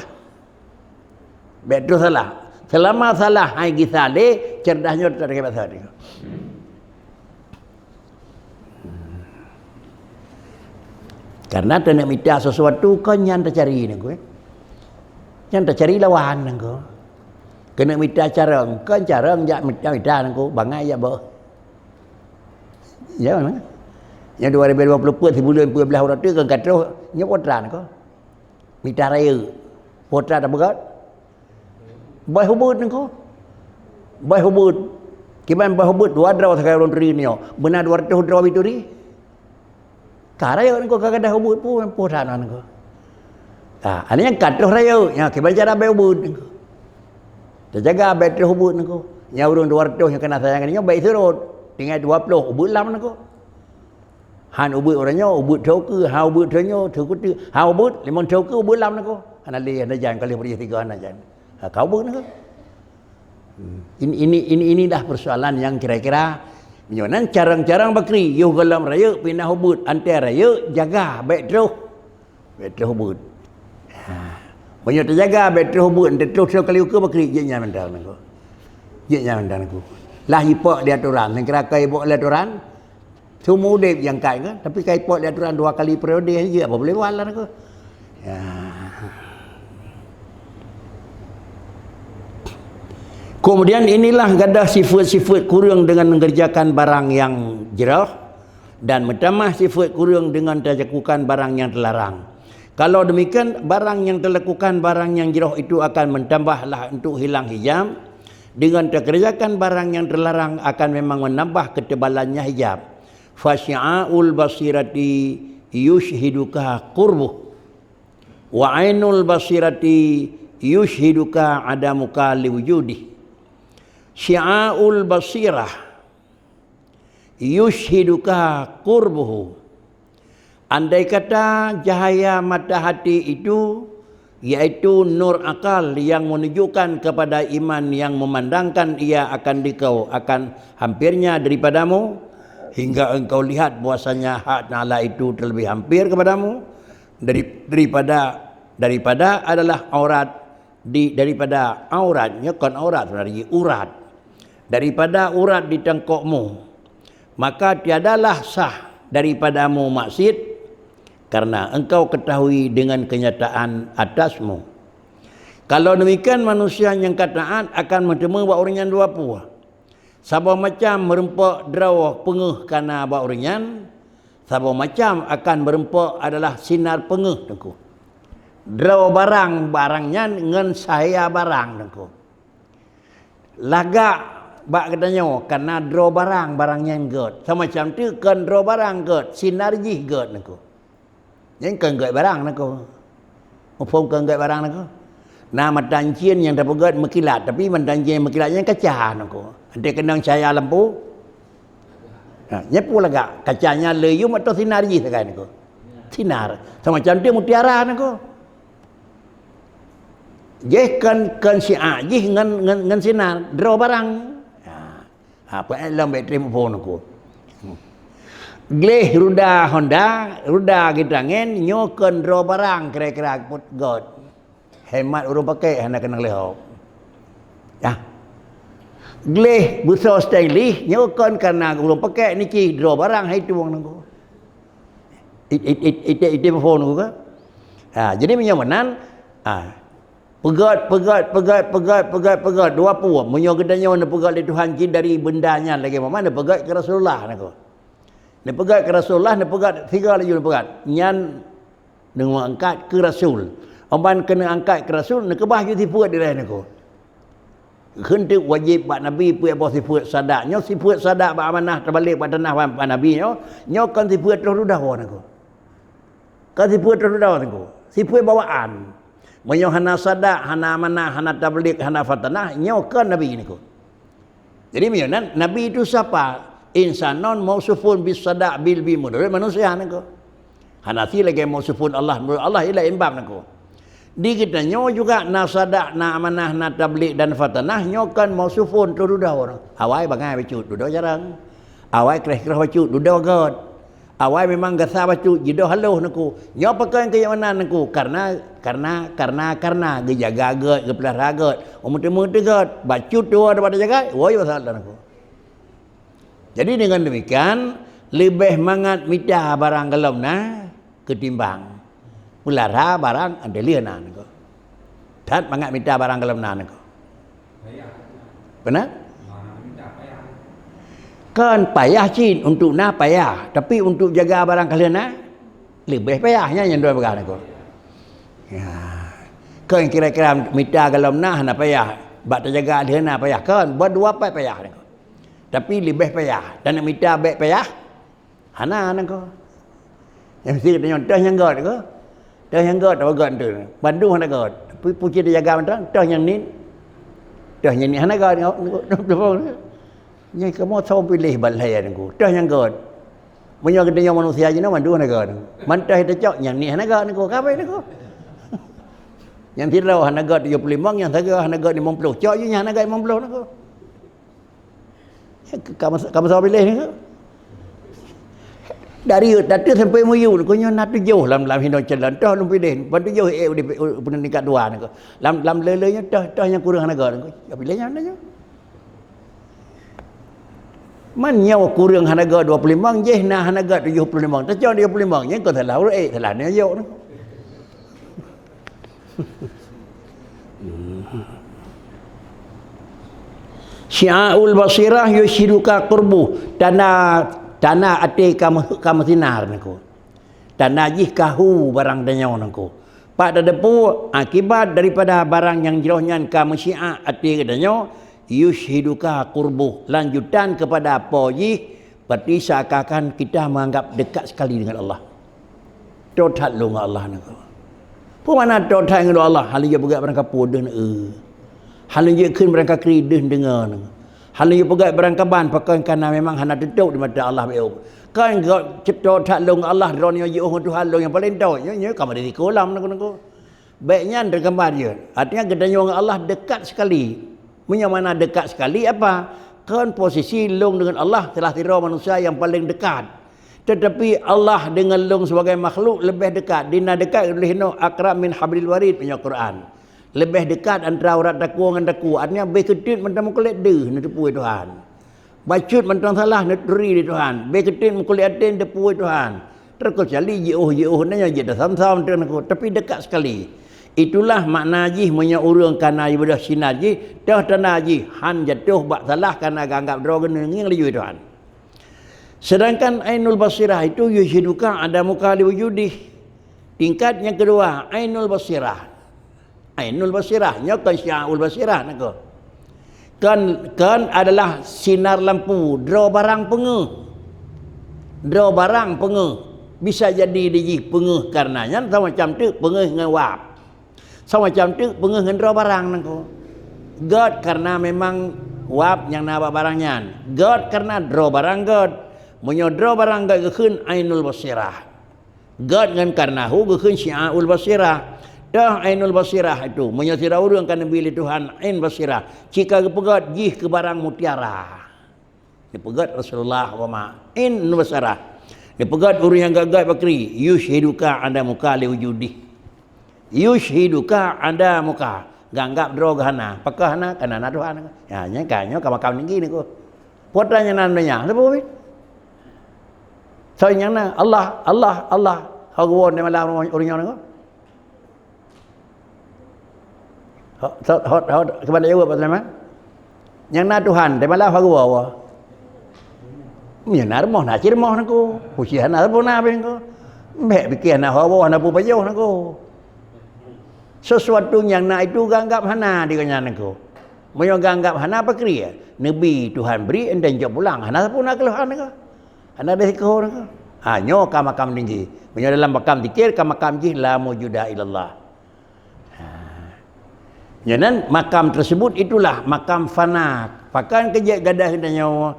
Baik terus salah. Selama salah hai gisale, cerdasnya terjaga salah. Karena tu nak minta sesuatu kau nyan tercari nengko. Nyan tercari lawan nengko. Kena minta carang, kau carang jak minta nengko, bangai ya bah. Ya mana? Yang 2020 sebulan 12 orang tu kan kata nya putra nengko. Minta raya. Putra dah berat. Boy hubud nengko. Boy hubud. Kiban boy hubud 200 sekarang ri ni. Benar 200 draw itu ri. Karaya nengko kagak hubud pun putra nengko. Ini yang kata raya. Ya kiban cara boy hubud nengko. Terjaga bateri hubud nengko. Nya urang 200 yang kena sayangan nya baik surut. Tinggal 20 hubud lam nengko. Han ubud orangnya ubud thau ke ha ubud thaunya thau kutu ha ubud limon thau ke ubud lam nako anali anajan kali beri tiga anajan kau ubud nako. Ini dah persoalan yang kira-kira nyonan carang-carang bakri yuh galam raya pindah ubud antar raya jaga baik terus ubud banyak terjaga baik terus ubud terus kali ke bakri je nya mental nako je nya mental nako lah hipak dia aturan yang kira kai bok aturan semua dia yang kai kan, tapi kai pot dia aturan 2 kali periode saja, apa boleh buat lah aku. Ya. Kemudian inilah gadah sifat-sifat kurang dengan mengerjakan barang yang jerah dan bertambah sifat kurang dengan terlakukan barang yang terlarang. Kalau demikian, barang yang terlakukan barang yang jerah itu akan menambahlah untuk hilang hijab. Dengan terkerjakan barang yang terlarang akan memang menambah ketebalannya hijab. Fasyi'aul basirati yushhiduka qurbuh wa ainul basirati yushhiduka adamuka liwujudih. Syi'aul basirah yushhiduka qurbuhu. Andai kata cahaya mata hati itu yaitu nur akal yang menunjukkan kepada iman yang memandangkan ia akan dikau akan hampirnya daripadamu hingga engkau lihat bahwasanya hak Ta'ala itu terlebih hampir kepadamu daripada adalah aurat daripada auratnya kan aurat sebenarnya urat daripada urat di tengkokmu, maka tiadalah sah daripadamu maksiat karena engkau ketahui dengan kenyataan atasmu. Kalau demikian manusia yang kataan akan bertemu orang yang 20. Sabah macam merempak drawah pengeh karena abak oringan, sabah macam akan merempak adalah sinar pengeh nengku. Draw barangnya dengan saya barang nengku. Lagak bak katanya karena draw barangnya get. Sama macam tu kan draw barang get, sinergi get nengku. Yang kan get barang nengku. Upom kan get barang nengku. Nah matancien yang dapat get mekilat, tapi matancien mekilatnya kaca nengku. Dia kena cahaya lampu Nyepu lagak kacanya leyum atau sinar je sekarang ko. Sinar. Sama macam dia mutiara ko. Je kan si'a je ngan sinar draw barang. Apa dalam bateri phone ko. Gleh ruda Honda, ruda gitangen nyokan draw barang kira-kira put god. Hemat urang pakai hana kena lehau. Ya. Gleh busau stainless nyokan karena belum pakai niki draw barang hai tuang nangko. Itu phone ko ka. Jadi menyamanan pegat dua puak menyo gedanya mana pegat di Tuhan jin dari bendanya lagi mana pegat ke Rasulullah nangko. Ne pegat ke Rasulullah ne pegat tiga lagi ne pegat. Nyan dengan angkat ke Rasul. Oman kena angkat ke Rasul ne kebah ju tipuat di lain nangko. Hendak wajib bak Nabi puak bos sifut sadak nyo sifut sadak bak amanah terbalik bak tanah bak Nabi nyo kan sifut terus dah nako. Kan sifut terus dah nako. Sifut bawaan. Menyo hana sadak, hana amanah, hana tabligh, hana fatanah nyo kan Nabi niko. Jadi menyonan Nabi itu siapa? Insanon mausufun bis sadak bil bimud. Manusia nako. Hanafi lagi mausufun Allah. Allah ila imbam nako. Di kita nyo juga na sadak, na amanah, na tabligh dan fatanah nyo kan mausufun tu dudah orang. Awai bangai bacut dudah jarang. Awai kereh-kereh bacut dudah god. Awai memang gasa bacut jido haluh naku. Nyo pakai ke yang mana naku? Karena gejaga god, gepelihara god. Umut-umut god bacut tu ada pada jaga. Woi pasal naku. Jadi dengan demikian lebih mangat mita barang galamna ketimbang ulara barang ada lianan ko. Dat mangat minta barang dalam nan ko. Benar? Kan payah cin untuk na payah, tapi untuk jaga barang kalian na lebih payahnya yang dua perkara ko. Ya. Kan kira-kira minta dalam na hana payah, bak terjaga dia na payah kan berdua payah ko. Tapi lebih payah dan minta baik payah hana ko. Yang mesti kita nyontoh yang god ko. Dah yang god apa god tu. Bandung hana god. Puji dia jaga mentang, dah yang ni. Dah yang ni hana god. Nyai kamu tahu pilih balai aku. Dah yang god. Menyo gedenya manusia je na bandung hana god. Mantah kita cok yang ni hana god aku. Kapai aku. Yang tidak hana god 75, yang saga hana god 50. Cok je hana god 50 aku. Kamu tahu pilih ni aku. Dari datu sampai muyu ko nyo na tujuh lam hindon jalan dah lumpi den ban tujuh di peningkat dua nako lam lelenya dah yang kurang harga nako ya pilihnya nanya man nyawa kurang harga 25 je na harga 75 tak jauh 25 nya ko salah salah ne yo nako Syi'aul basirah yushiruka qurbu Tanah ate kamu sinar nako. Tanah jih kahu barang danyau nako. Pak depu akibat daripada barang yang jerohnya kamu syi'a ate danyau yushiduka qurbu. Lanjutan kepada apa jih berarti seakan kita menganggap dekat sekali dengan Allah. Total lu dengan Allah nako. Pu mana total dengan Allah? Hal dia begat barang kapu den Hal dia keun barang kakri den dengar. Hal yang pegat berangkaban pakai kerana memang hana tutup di mata Allah beo. Kan cipta tak long Allah ronya je Tuhan long yang paling tahu. Nya kamu di kolam nako. Baiknya tergambar dia. Artinya gedanya dengan Allah dekat sekali. Punya mana dekat sekali apa? Kan posisi long dengan Allah telah tira manusia yang paling dekat. Tetapi Allah dengan long sebagai makhluk lebih dekat. Dina dekat oleh no akrab min hablil warid punya Quran. Lebih dekat antara aurat daku dengan daku. Artinya berkedut mentang kulit deh ni tepui Tuhan. Bacut mentang salah ni teri di Tuhan. Berkedut kulit atin tepui Tuhan. Terkecuali jauh nanya je dah sama-sama dengan aku. Tapi dekat sekali. Itulah makna jih punya urang kana ibadah sinar jih. Dah tanah jih han jatuh bak salah kana anggap drogen nging liu Tuhan. Sedangkan ainul basirah itu yushiduka ada muka li wujudih. Tingkat yang kedua ainul basirah. Ainul basirah nya kan syi'aul basirah nako. Kan adalah sinar lampu draw barang pengeh. Draw barang pengeh bisa jadi di pengeh karenanya sama macam tu pengeh dengan wap. Sama macam tu pengeh dengan draw barang nako. God karena memang wap yang nak barangnya. God karena draw barang God. menyodra barang gak gekeun ainul basirah. Gad dengan karnahu gekeun syi'aul basirah. Dah ainul basirah itu menyatira urang kana bilih Tuhan ain basirah. Jika gepegat jih ke barang mutiara. Dipegat Rasulullah wa ma in basirah. Dipegat urang yang gagak bakri yushhiduka ada muka li wujudi. Yushhiduka ada muka. Ganggap drogana. Pakahna kana Tuhan. Ya nya kanyo ka makam tinggi ni ko. Potanya nananya. Lepo wit. Soalnya na Allah hagwon ni malam urang ni ko. Kepada jawab apa nama? Yang na Tuhan, tapi malah aku bawa. Yang na rumah nak ciri rumah aku, usian na pun apa aku? Mek bikin na hawa na pun payah aku. Sesuatu yang na itu ganggap hana di kanyan aku. Mau ganggap hana apa kriya? Nabi Tuhan beri enten jawab pulang. Hana pun nak keluhan aku. Hana dah ikut aku. Nyo ka makam tinggi. Menyo dalam makam dikir ka makam jih la mujuda ilallah. Jangan makam tersebut itulah makam fana. Pakan kejak gadah nyawa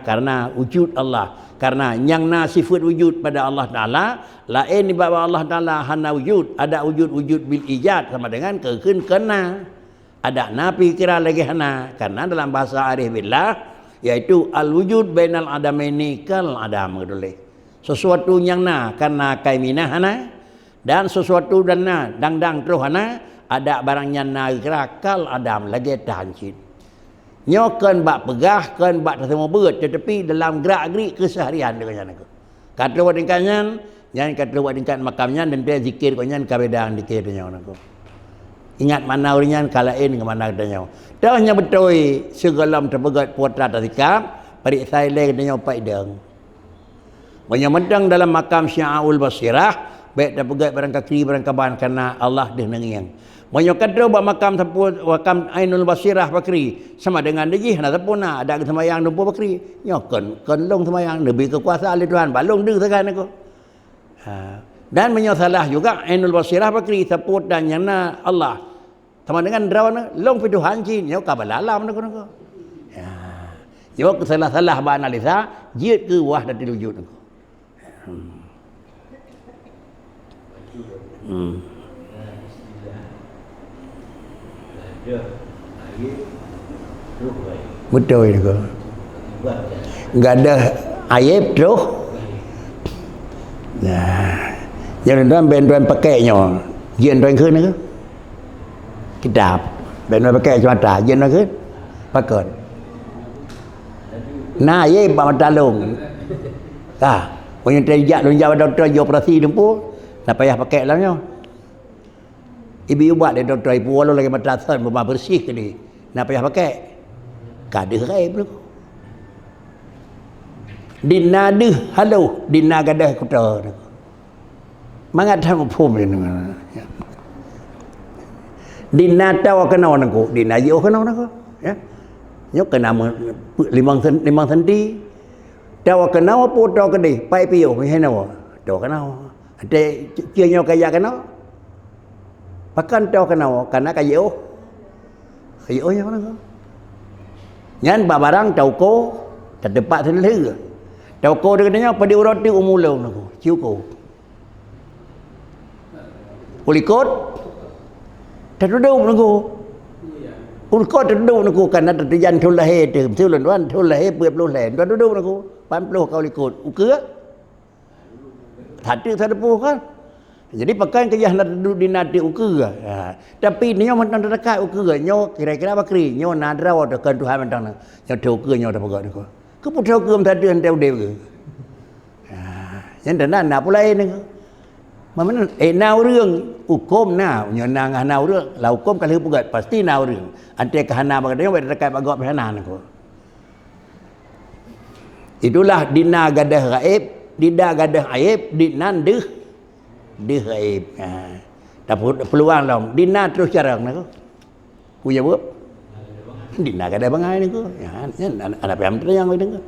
karena wujud Allah. Karena yang na sifat wujud pada Allah Ta'ala lain di bawah Allah Ta'ala hana wujud. Ada wujud bil ijad sama dengan kekeun kena. Ada napi kira lagi hana. Karena dalam bahasa arif billah yaitu al wujud bainal adamaini kal adam gedule. Sesuatu yang na karena kaimina hana dan sesuatu dan na dang terus hana. Ada barangnya nakal adam lagi tahancin. Nyokan bak pegah kan bak tertemu berat tetapi dalam gerak-gerik keseharian dengan aku. Kata buat kanyan, jangan kata buat tingkat makamnya dan dia zikir kanyan kabedang dikir dengan aku. Ingat mana orangnya kalain ke mana katanya. Dah nya betul segalam terpegat putra tatikap parik sai le katanya pai deng. Menyamedang dalam makam syi'aul basirah baik dah pegat barang kaki barang kaban karena Allah dah nengiang. Menyokadro buat makam makam ainul basirah bakri sama dengan dejih nak tapuna ada semayang numpu bakri nyokan kenlong semayang lebih kekuasaan oleh Tuhan balong deng tekan aku. Dan menyosalah juga ainul basirah bakri saput dan yang na Allah sama dengan drawana long pitu hancin nyok kabalalam aku. Ya. Nyok salah-salah ba analisa jiat ke wah dari wujud aku. Betul itu. Enggak ada ayat terus. Nah, yang tuan ben pakainya, jen tuan keun ke? Kitab. Ben pakai cuma ta, jen ke? Pakai. Nah, ye ba matalung. Punya terjak lu jawab doktor operasi tempo, nak payah pakai lah nyo. Ibu buat dia doktor ibu walau lagi madrasah memang bersih ke ni. Nak payah pakai. Kada raib tu. Dinadeh halau dinagadah kuta. Mangat tham phum ni. Dinatawa kenau naku, dinayo kenau naku. Ya. Nyok kena limang senti. Tawa kenau apa tawa kedai, pai piyo henau. Tawa kenau. Ada cianyo kaya kenau. Pakan tahu kenapa? Karena kayu yang mana? Nyan barang tahu ko terdepak sendiri. Tahu ko dengannya pada urut di umulong aku, ciuko. Ulikot terduduk aku. Ulikot terduduk aku karena terjalan tulah itu, tulan tulah berpuluh lain. Terduduk aku, 40 kau ulikot. Uka? Hati terdepuh kan? Jadi pakai kerja nak duduk di nadi ukur. Tapi nyo mentang dekat ukur nyo kira-kira bakri nyo nadra ada kan Tuhan mentang nyo tu ukur nyo dah pegang niko. Ke putra ukur tadi hentai udah ke. Yang dan nak pula ini. Mana nauរឿងhukum na nyo nang nauរឿងla hukum kalau pegat pasti nauរឿង. Ante kahana bagak nyo dekat bagak behana niko. Itulah dina gadah gaib, dida gadah aib, dinan deh dia gaib. Dapat peluang dong. Dina terus jarang nak. Punya buat. Dina kada bangai ni ko. Ya, ada pam terang ni ko.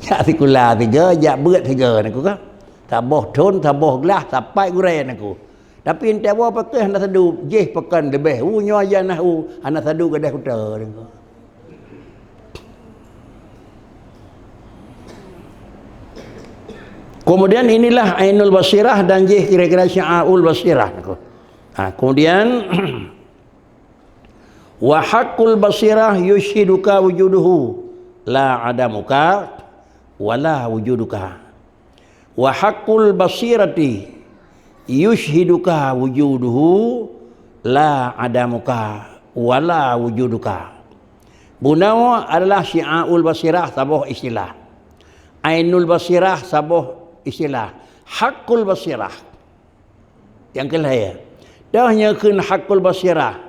Ya sikula tiga, ya beut tiga ni ko ka. Taboh thon, taboh gelas, sampai gurai ni ko. Tapi ente wa pakai hendak sadu, jeh pakan lebih. Nyo aja nah anak sadu gadah kuta ni ko. Kemudian inilah ainul basirah dan jih kira-kira syi'aul basirah. Kemudian wa haqqul basirah yushiduka wujuduhu la adamuka wala wujuduka. Wa haqqul basirati yushhiduka wujuduhu la adamuka wala wujuduka. Bunawa adalah syi'aul basirah sabuh istilah. Ainul basirah sabuh istilah. Haqqul basirah yang kelaya dah nyakeun haqqul basirah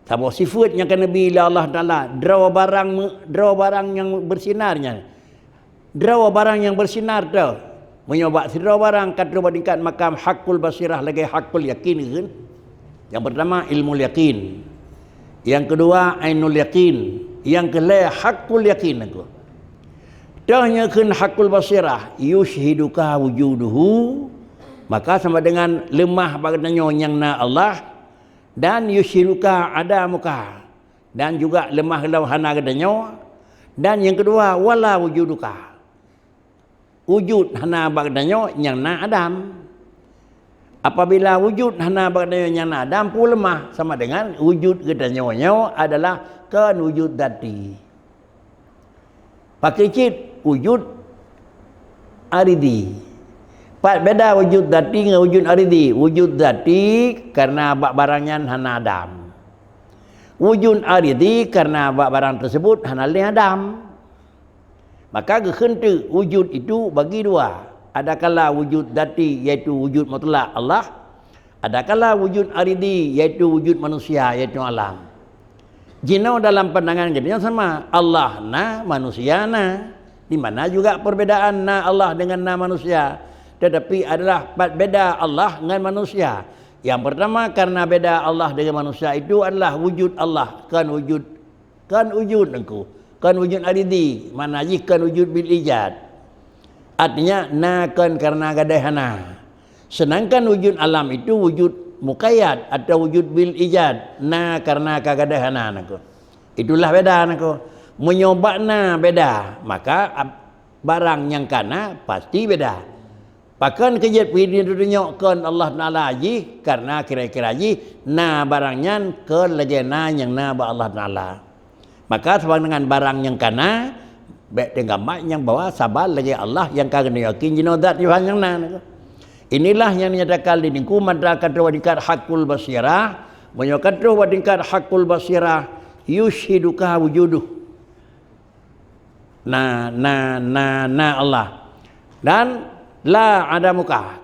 sabuh sifat yang kena bila Allah Taala draw barang yang bersinarnya, draw barang yang bersinar tu menyoba draw barang kadro badingkan makam haqqul basirah lagi haqqul yakin kan. Yang pertama ilmu yakin, yang kedua ainul yakin, yang kelaya haqqul yakin aku. Dahnya kun haqqul basirah yushhiduka wujuduhu, maka sama dengan lemah badannya yang na Allah, dan yushhiduka adamuka, dan juga lemah hana badannya, dan yang kedua wala wujuduka, wujud hana badannya yang na Adam. Apabila wujud hana badannya yang na Adam pun lemah, sama dengan wujud badannya adalah kan wujud dati. Pakai cit wujud aridi. Beda wujud dati dengan wujud aridi. Wujud dati karena barangnya hana Adam. Wujud aridi karena barang tersebut hana li Adam. Maka kehentu wujud itu bagi dua. Adakala wujud dati iaitu wujud mutlak Allah. Adakala wujud aridi iaitu wujud manusia iaitu alam. Jino dalam pandangan kita sama, Allah na manusia na. Di mana juga perbedaan na Allah dengan na manusia, tetapi adalah beda Allah dengan manusia. Yang pertama karena beda Allah dengan manusia itu adalah wujud Allah, kan wujud engkau, kan wujud aridi, mana kan wujud bil ijad. Artinya na kan karena gadahana. Sedangkan wujud alam itu wujud muqayyad atau wujud bil ijad, na karena kagadahana aku. Itulah beda aku. Menyobakna beda, maka barang yang kana pasti beda. Bahkan kejadian ini ditunjukkan Allah Taala haji karena kira-kira haji na barangnya ke lejena yang na ba Allah Taala. Maka sama dengan barang yang kana dengan mak yang bawa sabar lagi Allah yang kagak yakin jinodat Tuhan yang na. Inilah yang dinyatakan di ningku madrakat wadingkat haqqul basirah, menyatakan wadingkat haqqul basirah yushhiduka wujuduh. Na Allah, dan la adamuka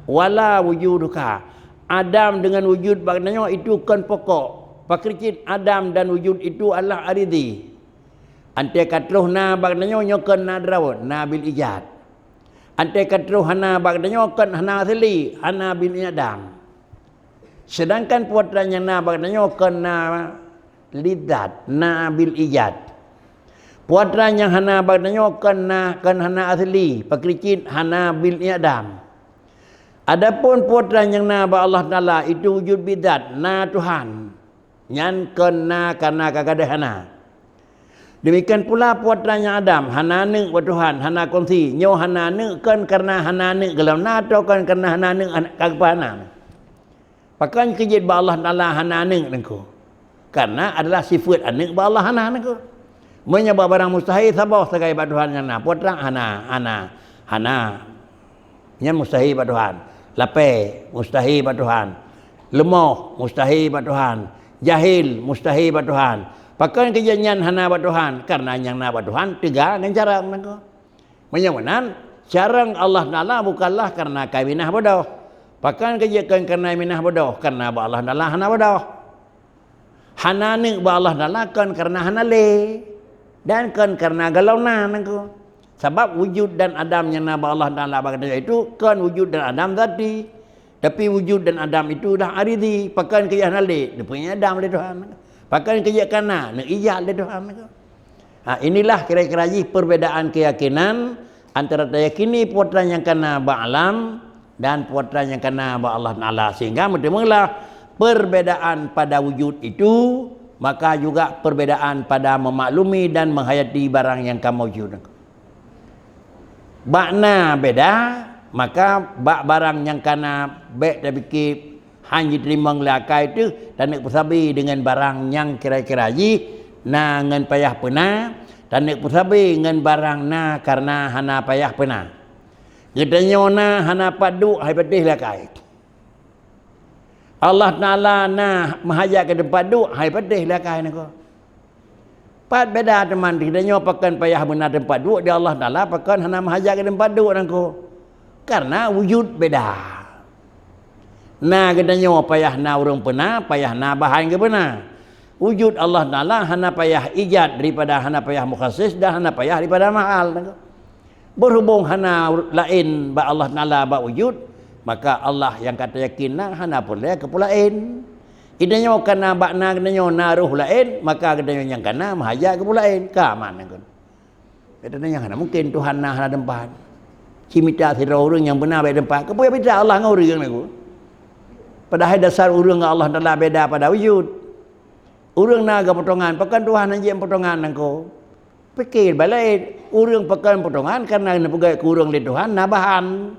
wala wujuduka. Adam dengan wujud bagainya itu kan pokok. Pakricit Adam dan wujud itu adalah aridi. Ante katruh na bagainya nyokan na drawat na bil ijad. Ante katruh hana bagainya kan hana asli hana bil Adam. Sedangkan putranya na bagainya kan na lidat na bil ijad. Putranya hana bagainya kan hana asli pakricit hana bil Adam. Adapun putranya na ba Allah Taala itu wujud bidat na Tuhan. Nyan kena karena kagadahana. Demikian pula putranya Adam hana ning wa Tuhan hana kongsi nyo hana ning kan karena hana ning gelam na atau kan karena hana ning kagpana. Pakan kejid ba Allah Taala hana ning nengko. Karena adalah sifat anik ba Allah hana nengko. Menyebab barang mustahil sabah segai ba Tuhan yang na putra hana. Nya mustahil ba Tuhan. Lape mustahil ba Tuhan. Lemah mustahil ba Tuhan. Jahil mustahil ba Tuhan. Pakan kejadian hana ba Tuhan karena yang na ba Tuhan tiga dengan carang nengko. Menyawanan carang Allah Taala bukanlah karena kawinah bodoh. Pakan kejadian karena minah bodoh karena ba Allah Taala hana bodoh. Hana ning ba Allah Taala kan karena hana le dan kan karena galauna nengko. Sebab wujud dan Adam yang na ba Allah Taala bagainya itu kan wujud dan Adam tadi. Tapi wujud dan Adam itu dah aridi. Pakan kejadian le dia punya Adam le Tuhan. Pakan kejadian kana ning ijad le Tuhan nengko. Inilah kira-kira perbedaan keyakinan antara yakini putra yang kana ba alam dan putra yang kana ba Allah Taala, sehingga mula perbedaan pada wujud itu maka juga perbedaan pada memaklumi dan menghayati barang yang kamu wujud. Bakna beda, maka bak barang yang kana baik tapi ki hanya terima ngelakai itu dan nak bersabi dengan barang yang kira-kira ji na ngan payah pena dan nak bersabi dengan barang na karena hana payah pena. Gedanya na hana padu hai pedih lakai. Allah Taala na mahajak ke tempat duk hai pedih lakai nako. Pat beda teman gedanya pakan payah benar tempat duk dia Allah Taala pakan hana mahajak ke tempat duk nako. Karena wujud beda. Nah gedanya payah na urang pena, payah na bahan ke pena. Wujud Allah Taala hana payah ijad daripada hana payah mukhasis dan hana payah daripada mahal nako. Berhubung hana lain ba Allah Taala ba wujud, maka Allah yang kata yakin na hana boleh kepulain. Idanya kana bakna gedanya na ruh lain, maka gedanya yang kana mahajak kepulain. Ka mana kan? Gedanya hana mungkin Tuhan na hana tempat. Cimita sira urang yang benar baik tempat. Kepuya beda Allah ngau urang niku. Padahal dasar urang Allah Taala beda pada wujud. Urang na ga potongan, pakan Tuhan yang potongan nangko. Pikir balik urang pakan potongan karena pegai ke urang li Tuhan na bahan.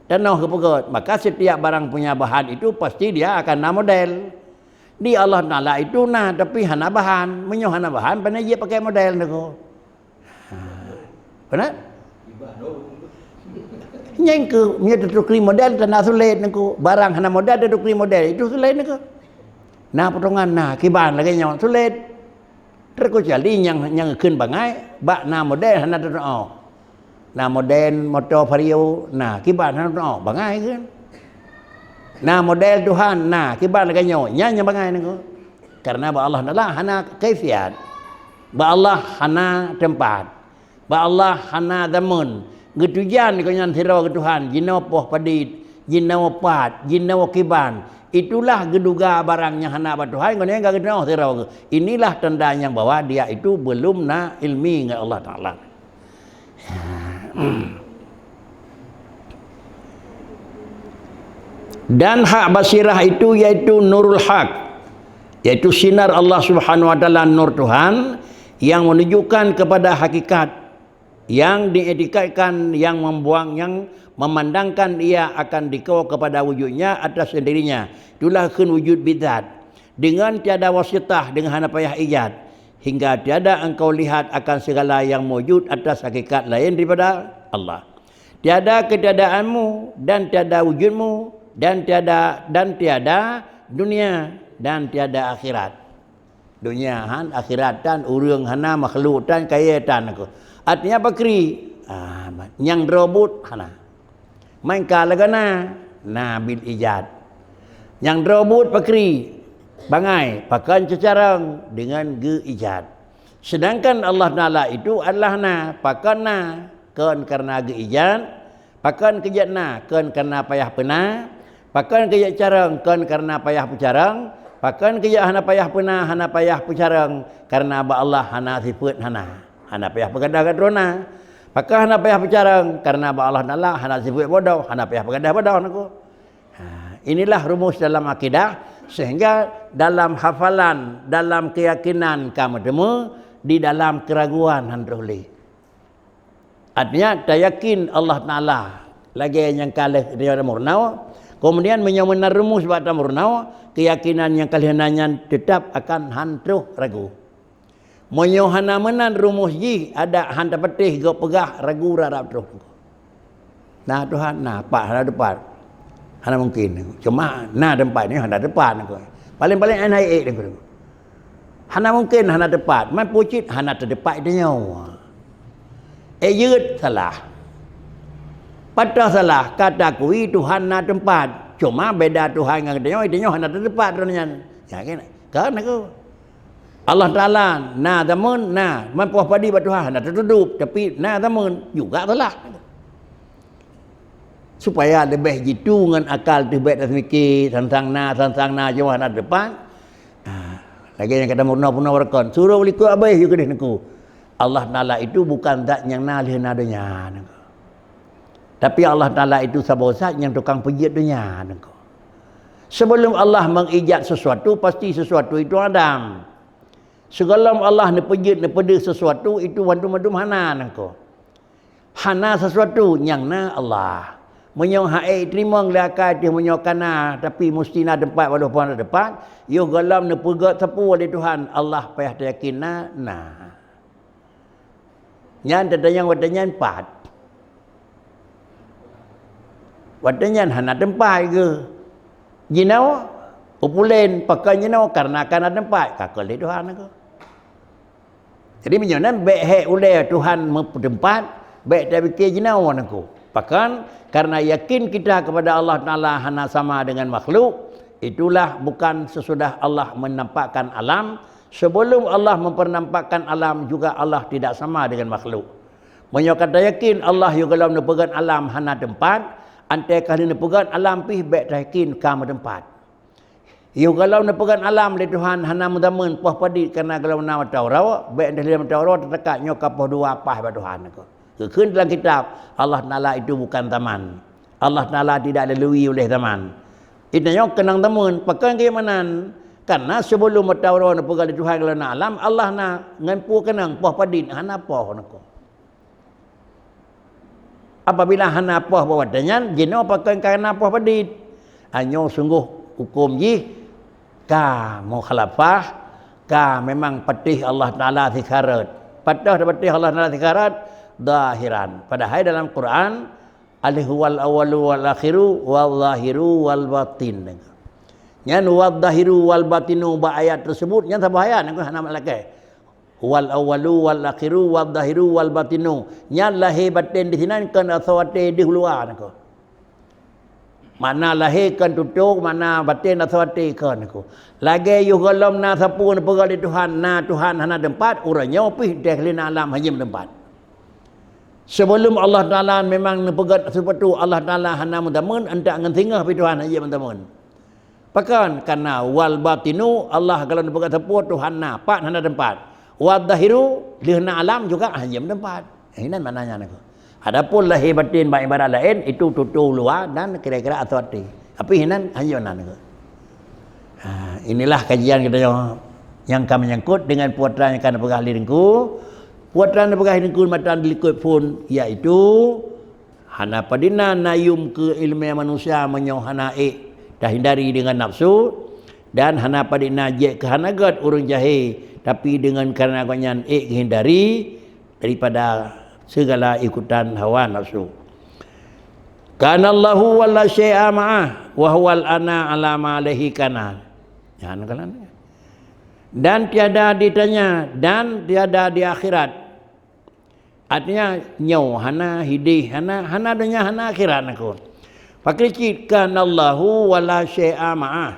Dan noh kepegot. Maka setiap barang punya bahan itu pasti dia akan na model. Di Allah Taala itu na tapi hana bahan, menyo hana bahan pana dia pakai model nangko. Benar? Yang ke nya tukri model tanah sulit nangko. Barang hana model ada tukri model itu sulit nangko. Nah potongan nah kiban lagi nyawa sulit. Terkecuali yang keun bangai bak na model hana oh. Nah model motor Vario nah kiban hana oh bangai kan. Nah model Tuhan nah kiban lagi nyawa nya bangai nangko. Karena ba Allah Taala hana kaifiat. Ba Allah hana tempat. Ba Allah hana zaman. Getujan kau nyan sira ke Tuhan jina poh padit jina pat jina kiban itulah geduga barangnya hana ba Tuhan kau enggak gedeno sira. Inilah tanda yang bahwa dia itu belum na ilmi dengan Allah Taala. Dan hak basirah itu yaitu nurul haq, yaitu sinar Allah Subhanahu wa taala, nur Tuhan yang menunjukkan kepada hakikat, yang diedikatkan, yang membuang, yang memandangkan ia akan dikau kepada wujudnya atas sendirinya. Itulah kun wujud bidzat. Dengan tiada wasitah, dengan hana payah ijad, hingga tiada engkau lihat akan segala yang wujud atas hakikat lain daripada Allah. Tiada ketiadaanmu dan tiada wujudmu dan tiada dunia dan tiada akhirat. Dunia han akhiratan urang hana makhlukan kayatan aku. Artinya bakri yang robot hana. Main kalagana na bil ijad. Yang robot bakri bangai pakan cecarang dengan ge ijad. Sedangkan Allah Taala itu adalah na pakan na kan karena ge ijad, pakan kejat na kan karena payah pena, pakan kejat carang kan karena payah pecarang, pakan kejat hana payah pena, hana payah pecarang karena ba Allah hana sifat hana payah pegadah kadrona. Pakan hana payah pecarang karena ba Allah Taala hana sifat bodoh, hana payah pegadah bodoh naku. Inilah rumus dalam akidah, sehingga dalam hafalan, dalam keyakinan kamu temu, di dalam keraguan handruli. Artinya tak yakin Allah Taala lagi yang kalah dia murnau, kemudian menyemenar rumus pada murnau, keyakinan yang kalian tetap akan hantuh ragu. Menyohana menan rumus ji ada hanta petih go pegah ragu radap terus. Nah Tuhan nah pak hana depan. Hana mungkin. Cuma nah tempat ni hana depan aku. Paling-paling naik aku. Hana mungkin hana depan. Man pucit hana terdepan dia nyawa. Yud salah. Patah salah kata kui Tuhan na tempat. Cuma beda Tuhan dengan dia hana terdepan ternyata. Ya kan aku. Allah Taala na tamun na man puas padi ba Tuhan hana tertutup tapi na tamun juga salah. Supaya lebih jitu dengan akal tibet dan mikir tentang na jawab na depan. Lagi yang kata murna warkon suruh liku abai you kedih niku. Allah Taala itu bukan zat yang nalih nadanya niku. Tapi Allah Taala itu sabau zat yang tukang pijit dunia niku. Sebelum Allah mengijat sesuatu pasti sesuatu itu Adam. Segala Allah ni pejit ni pedih sesuatu itu wandu-wandu hana nangko. Hana sesuatu yang na Allah. Menyong hae terima ngelakai dia menyokana tapi mesti na tempat walau pun depan. Yo galam ni pegat tepu oleh Tuhan Allah payah yakin na. Nyan tadanyang wadanyan pat. Wadanyan hana tempat ke. Jinau upulen pakai jinau karena kana tempat kakal di Tuhan ke. Jadi menyonan baik hak ulai Tuhan tempat, baik tak fikir jinau aku. Bahkan karena yakin kita kepada Allah Taala hana sama dengan makhluk, itulah bukan sesudah Allah menampakkan alam, sebelum Allah mempernampakkan alam juga Allah tidak sama dengan makhluk. Menyokata yakin Allah juga dalam nepegan alam hana tempat, antai kali nepegan alam pih baik tak yakin kamu tempat. Yo kalau nak pegang alam le Tuhan hana mudamun poh padi karena kalau nama Taurat baik dalam Taurat terdekat nyok poh dua apa ba Tuhan ko. Keun dalam kitab Allah Taala itu bukan taman. Allah Taala tidak dilalui oleh taman. Itu nyok kenang tamun pakai ke manan karena sebelum Taurat nak pegang Tuhan kalau nak alam Allah na ngampu kenang poh padi hana poh nako. Apabila hana poh bawadannya jeno pakai karena poh padi anyo sungguh hukum ji ka mukhalafah ka memang patih Allah Taala zikarat patah patih Allah Taala zikarat zahiran padahal dalam Quran alih wal awalu wal akhiru wal zahiru wal batin nyan wal zahiru wal batinu ba ayat tersebut nyan sabaya nang hana malakai wal awalu wal akhiru wal zahiru wal batinu nyan lahir batin di sini kan asawate di luar nako. Mana lahirkan tutuk, mana batin asawati kan aku. Lagi you galam na sapu na pegal di Tuhan, na Tuhan hana tempat, urangnya pih deklina alam hanya tempat. Sebelum Allah Taala memang pegat sesuatu Allah Taala hana mudamun, anda ngan tinggal pi Tuhan hanya mudamun. Pakan karena wal batinu Allah kalau pegat sapu Tuhan na pak hana tempat. Wal zahiru lihna alam juga hanya tempat. Ini mananya aku. Adapun lahir batin bak ibarat lain itu tutu luar dan kira-kira aswati. Tapi hinan hanya nan. Inilah kajian kita yang kami menyangkut dengan putra yang akan bergah lirinku. Putra yang bergah lirinku matan dilikut pun iaitu hana padina nayum ke ilmu manusia menyohana dah hindari dengan nafsu dan hana padina je ke hanagat urang jahe tapi dengan karena kanyan hindari daripada segala ikutan hawa nafsu. Kana Allahu wala syai'a ma'ah wa huwal ana ala ma alaihi kana. Dan tiada ditanya dan tiada di akhirat. Artinya nyau hana hidih hana dunia hana akhirat aku. Pakricit kana Allahu wala syai'a ma'ah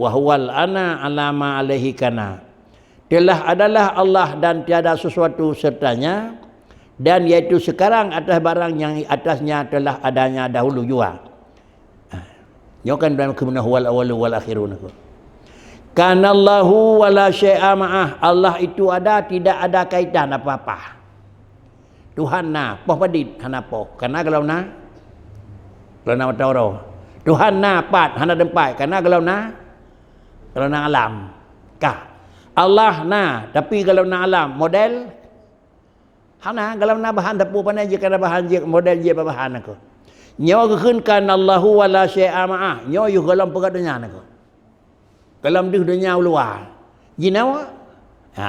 wa huwal ana ala ma alaihi kana. Telah adalah Allah dan tiada sesuatu sertanya. Dan iaitu sekarang atas barang yang atasnya telah adanya dahulu juga. Nyokan dalam kemudian wal awalu wal akhirun. Kana Allahu wala syai'a ma'ah. Allah itu ada tidak ada kaitan apa-apa. Tuhan na poh padit hana poh. Karena kalau na Taurat. Tuhan na pat hana tempat. Karena kalau na alam. Kah. Allah na tapi kalau na alam model hana kalau na bahan tapu pandai je kana bahan je model je bahan aku. Nyawa keunkan Allahu wala syai'a ma'ah. Nyawa yu galam pegat dunia aku. Galam di dunia luar. Jinawa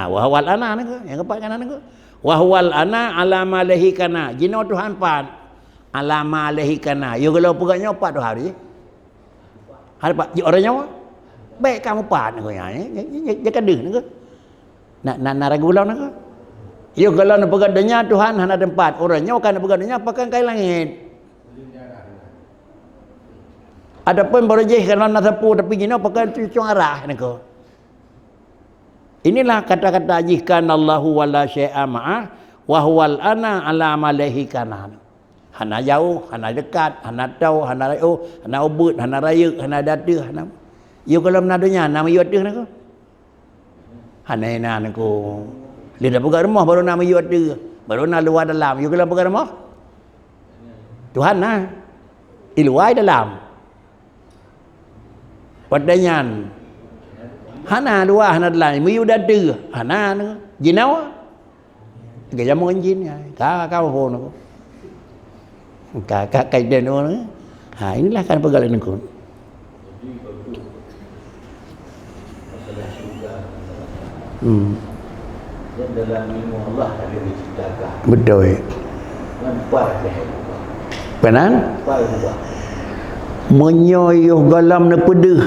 wa huwal ana aku. Yang keempat kan aku. Wa huwal ana ala ma lahi kana. Jinawa Tuhan pan ala ma lahi kana. Yu galam pegat nyawa pat tu hari. Hari pak orang nyawa. Baik kamu pan aku ya. Dia kadeng aku. Nak ragu lawan aku. Yo kalau nak pegang dunia Tuhan hana tempat. Orangnya kan nak pegang dunia pakai kain langit. Adapun berjih kalau nak sapu tapi gini pakai cucung arah nako. Inilah kata-kata jihkan Allahu wala syai'a ma'ah wa huwal ana ala malaihi kana. Hana jauh, hana dekat, hana tahu, hana rayu, hana ubud, hana rayuk, hana datu, hana. Yo kalau nak dunia nama yo tu nako. Hana nako. Dia dah pegang rumah baru nama you ada. Baru nak luar dalam. You kalau pegang rumah? Tuhan nah. Luar dalam. Padanyan. hana dua hana lain mi udah tu hana nu jinau ke jamu jin ka phone aku ka kai den nu inilah kan pegalan aku Dan dalam ilmu Allah ada diciptakan. betul Nampak dah. benar Nampak juga. menyoyuh galam ne pedih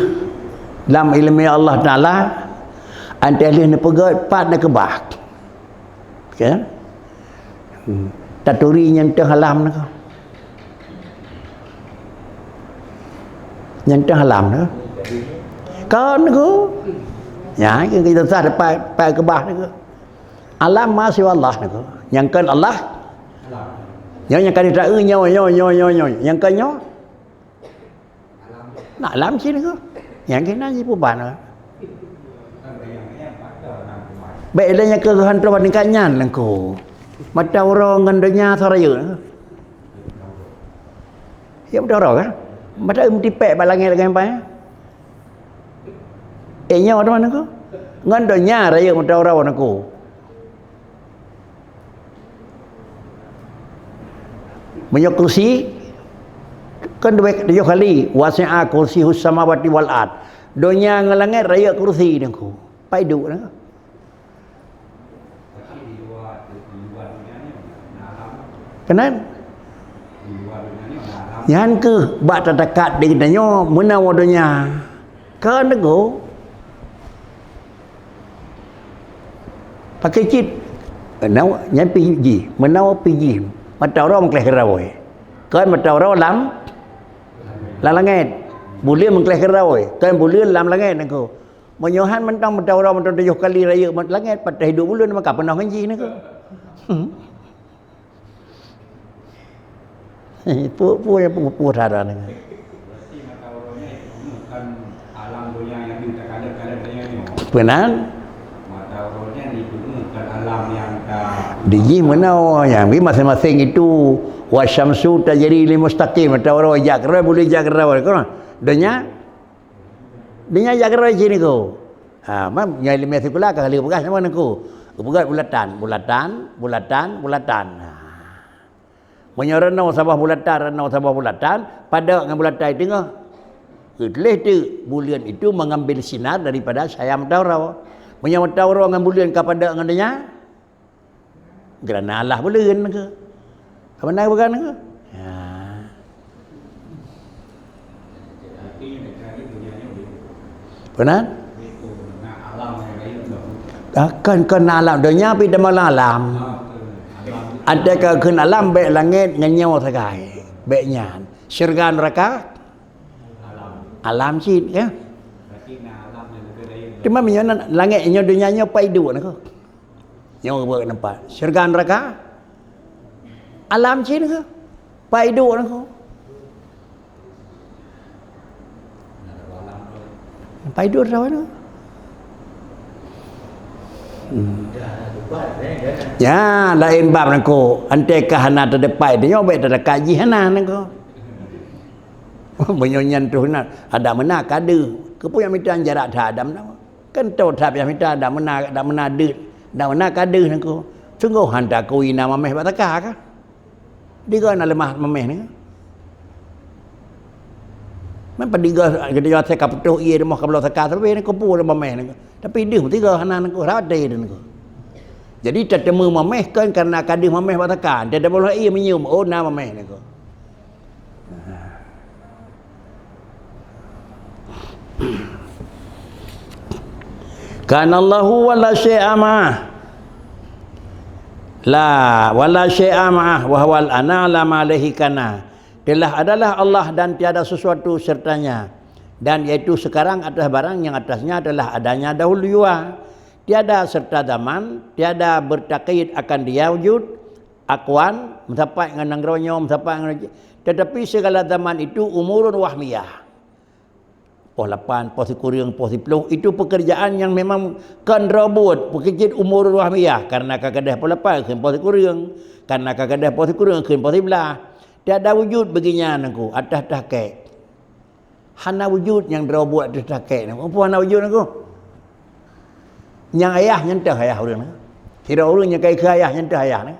dalam ilmu Allah Taala antara ne pegat pat ne kebah ya taturi nyentah halam ne nyentah halam ne kan ko ya kita sah pai kebah ne alam masih Allah ne ko yang kan Allah yang kan dia nyo yang kan nyo nak alam sini ko yang kena je puban baik dia yang kehan tuan kanyan ko mata orang ngandonya saraya ya betul orang kan mata tipek balangi dengan apa nyo tu mana ko ngandonya raya mata orang ko menyok kursi kan dia kali wasi'a kursi samawati wal ard dunia ngelangit raya kursi dia ko pai duk dah kenan yang ke bak terdekat dengannya menawa dunia kan nego pakai cip menawa nyampi ji menawa piji mata orang keleh kerawai kan mata orang lam langit boleh mengkeleh kerawai kan boleh lam langit nako menyohan mentang mata orang mentang 7 kali raya langit pada hidup bulan maka pernah ngaji nako pu thara nako berarti mata orangnya bukan alam dunia yang kita kadang-kadang ni benar mata orangnya bukan alam yang Diji mana yang masing-masing itu wasyamsu tajri li mustaqim mata orang jakra boleh jakra kan dunia jakra sini ko mam nyai ilmu sekular kali bekas mana ko begat bulatan menyorano sabah bulatan pada dengan bulatan itu Kedleh tu bulan itu mengambil sinar daripada saya mataurau. Menyamataurau dengan bulan kepada ngananya. Kerana Allah bulan ke. Apa nak bukan ke? Ya. Benar? Akan kena alam dunia tapi dalam alam. Adakah kena alam baik langit ngenyau sagai. Baiknya syurga neraka alam sih ya. Cuma menyana langit nyo dunia nyo pai dua nak. Nyo buat nampak. Syurga neraka alam sih nak. Pai dua nak. Pai dua rawan nak. Ya, lain bab nako. Ante kahana terdepan dia baik terdekat jihana nako. Menyanyian tu nak ada mana kade. Kepu yang minta jarak dah ada mana. Kan tahu tak yang minta ada mana de. Ada mana kade nako. Sungguh hantar kui nama meh bataka ka. Diga na lemah memeh ni. Man padiga ketika saya kaputuh ia demah kabel saka tapi ni kepu lemah meh ni. Tapi dia tiga hana nako rade nako. Jadi tetemu mameh kan karena kadih mameh batakan. Dia boleh ia menyium oh nama mameh ni ko. Kana Allahu wala syai'a ma'ah. La wala syai'a ma'ah wa huwal ana la alaihi kana. Telah adalah Allah dan tiada sesuatu sertanya. Dan iaitu sekarang atas barang yang atasnya adalah adanya dahulu jua. Tiada serta zaman, tiada bertakyid akan dia wujud, akuan, mencapai dengan nangronyo, mencapai dengan tetapi segala zaman itu umurun wahmiyah. Pos 8, pos 9, pos 10 itu pekerjaan yang memang kan robot, pekerjaan umurun wahmiyah karena kagadah pos 8 ke pos 9, karena kagadah pos 9 ke pos 11. Tiada wujud baginya nangku atas takek. Hana wujud yang robot atas takek. Apa hana wujud nangku? Yang ayah nyentah ayah orang ni. Kira orang yang kai ke ayah nyentah ayah ni.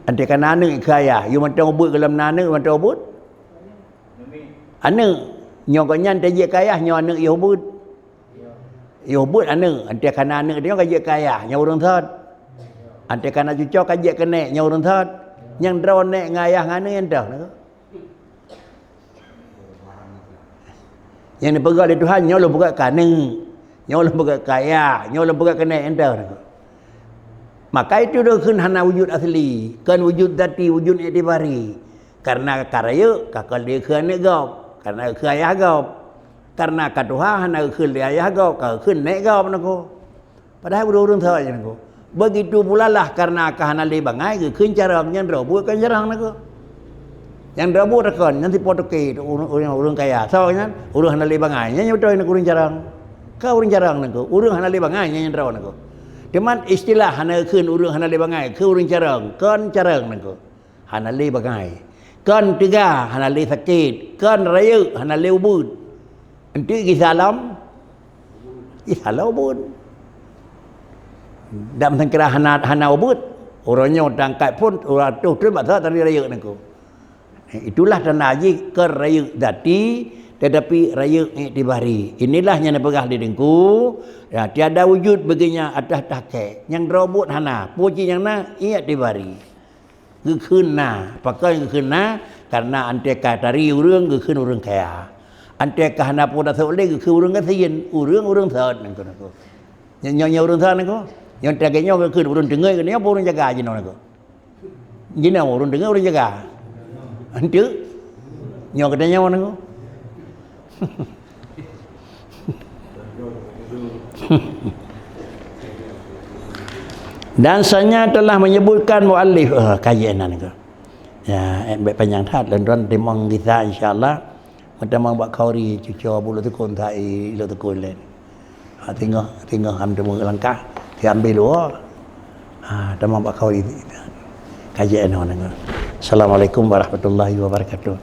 Ante kan anak ke ayah, you mantau ubut dalam nana mantau ubut. Anak nyokannya ante je ke ayah, nyo anak ye ubut. Ye ubut anak, ante kan anak dia ka je ke ayah, nyo orang thot. Ante kan cucu ka je ke nek, nyo orang thot. Yang draw nek ngayah ngana entah nak. Yang dipegang oleh Tuhan, nyo lo buka kaning, nyo lo buka kaya, nyo lo buka kena entah nak. Maka itu dah kun hana wujud asli, kan wujud dati, wujud i'tibari. Karena karaya kakal dia kun nek gop, karena kun ayah gop. Karena katuha hana kun dia ayah gop, ka kun nek gop nak ko. Padahal urung thau je nak ko. Begitu pula lah karena kahana le bangai ke kun carang nyan robut kan jarang nak ko. Yang robut rekon nanti potoke urang kaya. So kan urang hana le bangai nya betul nak urang jarang. Ka urang jarang nak ko. Urang hana le bangai nya raw nak ko. Cuman istilah hana keun urang hana le bangai ke urang jarang, kan jarang nak ko. Hana le bangai. Kan tiga hana le sakit, kan raya hana le ubud. Enti gisalam. Gisalam ubud. Dalam tengkira hana ubud. Orangnya tangkat pun orang tu masa tadi raya nak ko. Itulah tanda haji ke raya dati tetapi raya i'tibari. Inilah yang dipegah di dengku. Ya, tiada wujud baginya atas takek. Yang robot hana, puji yang na i'tibari. Gekena, pakai gekena karena ante katari urang gekun urang kaya. Ante kahana poda soleh gekun urang kasien, urang saat nang ko. Nyonya urang saat nang ko. Yang takenya gekun urang dengai ke nya urang jaga je nang ko. Gina urang dengai urang jaga. Ante nyo katanya nang ko. Dan saya telah menyebutkan muallif kajian itu. Ya, baik panjang that dan tuan timang kita insya-Allah mentamang buat kauri cucu bulu tekun tai lo tekun len. Tinggal ambil langkah diambil dua. Tamang buat kauri kajian itu. Assalamualaikum warahmatullahi wabarakatuh.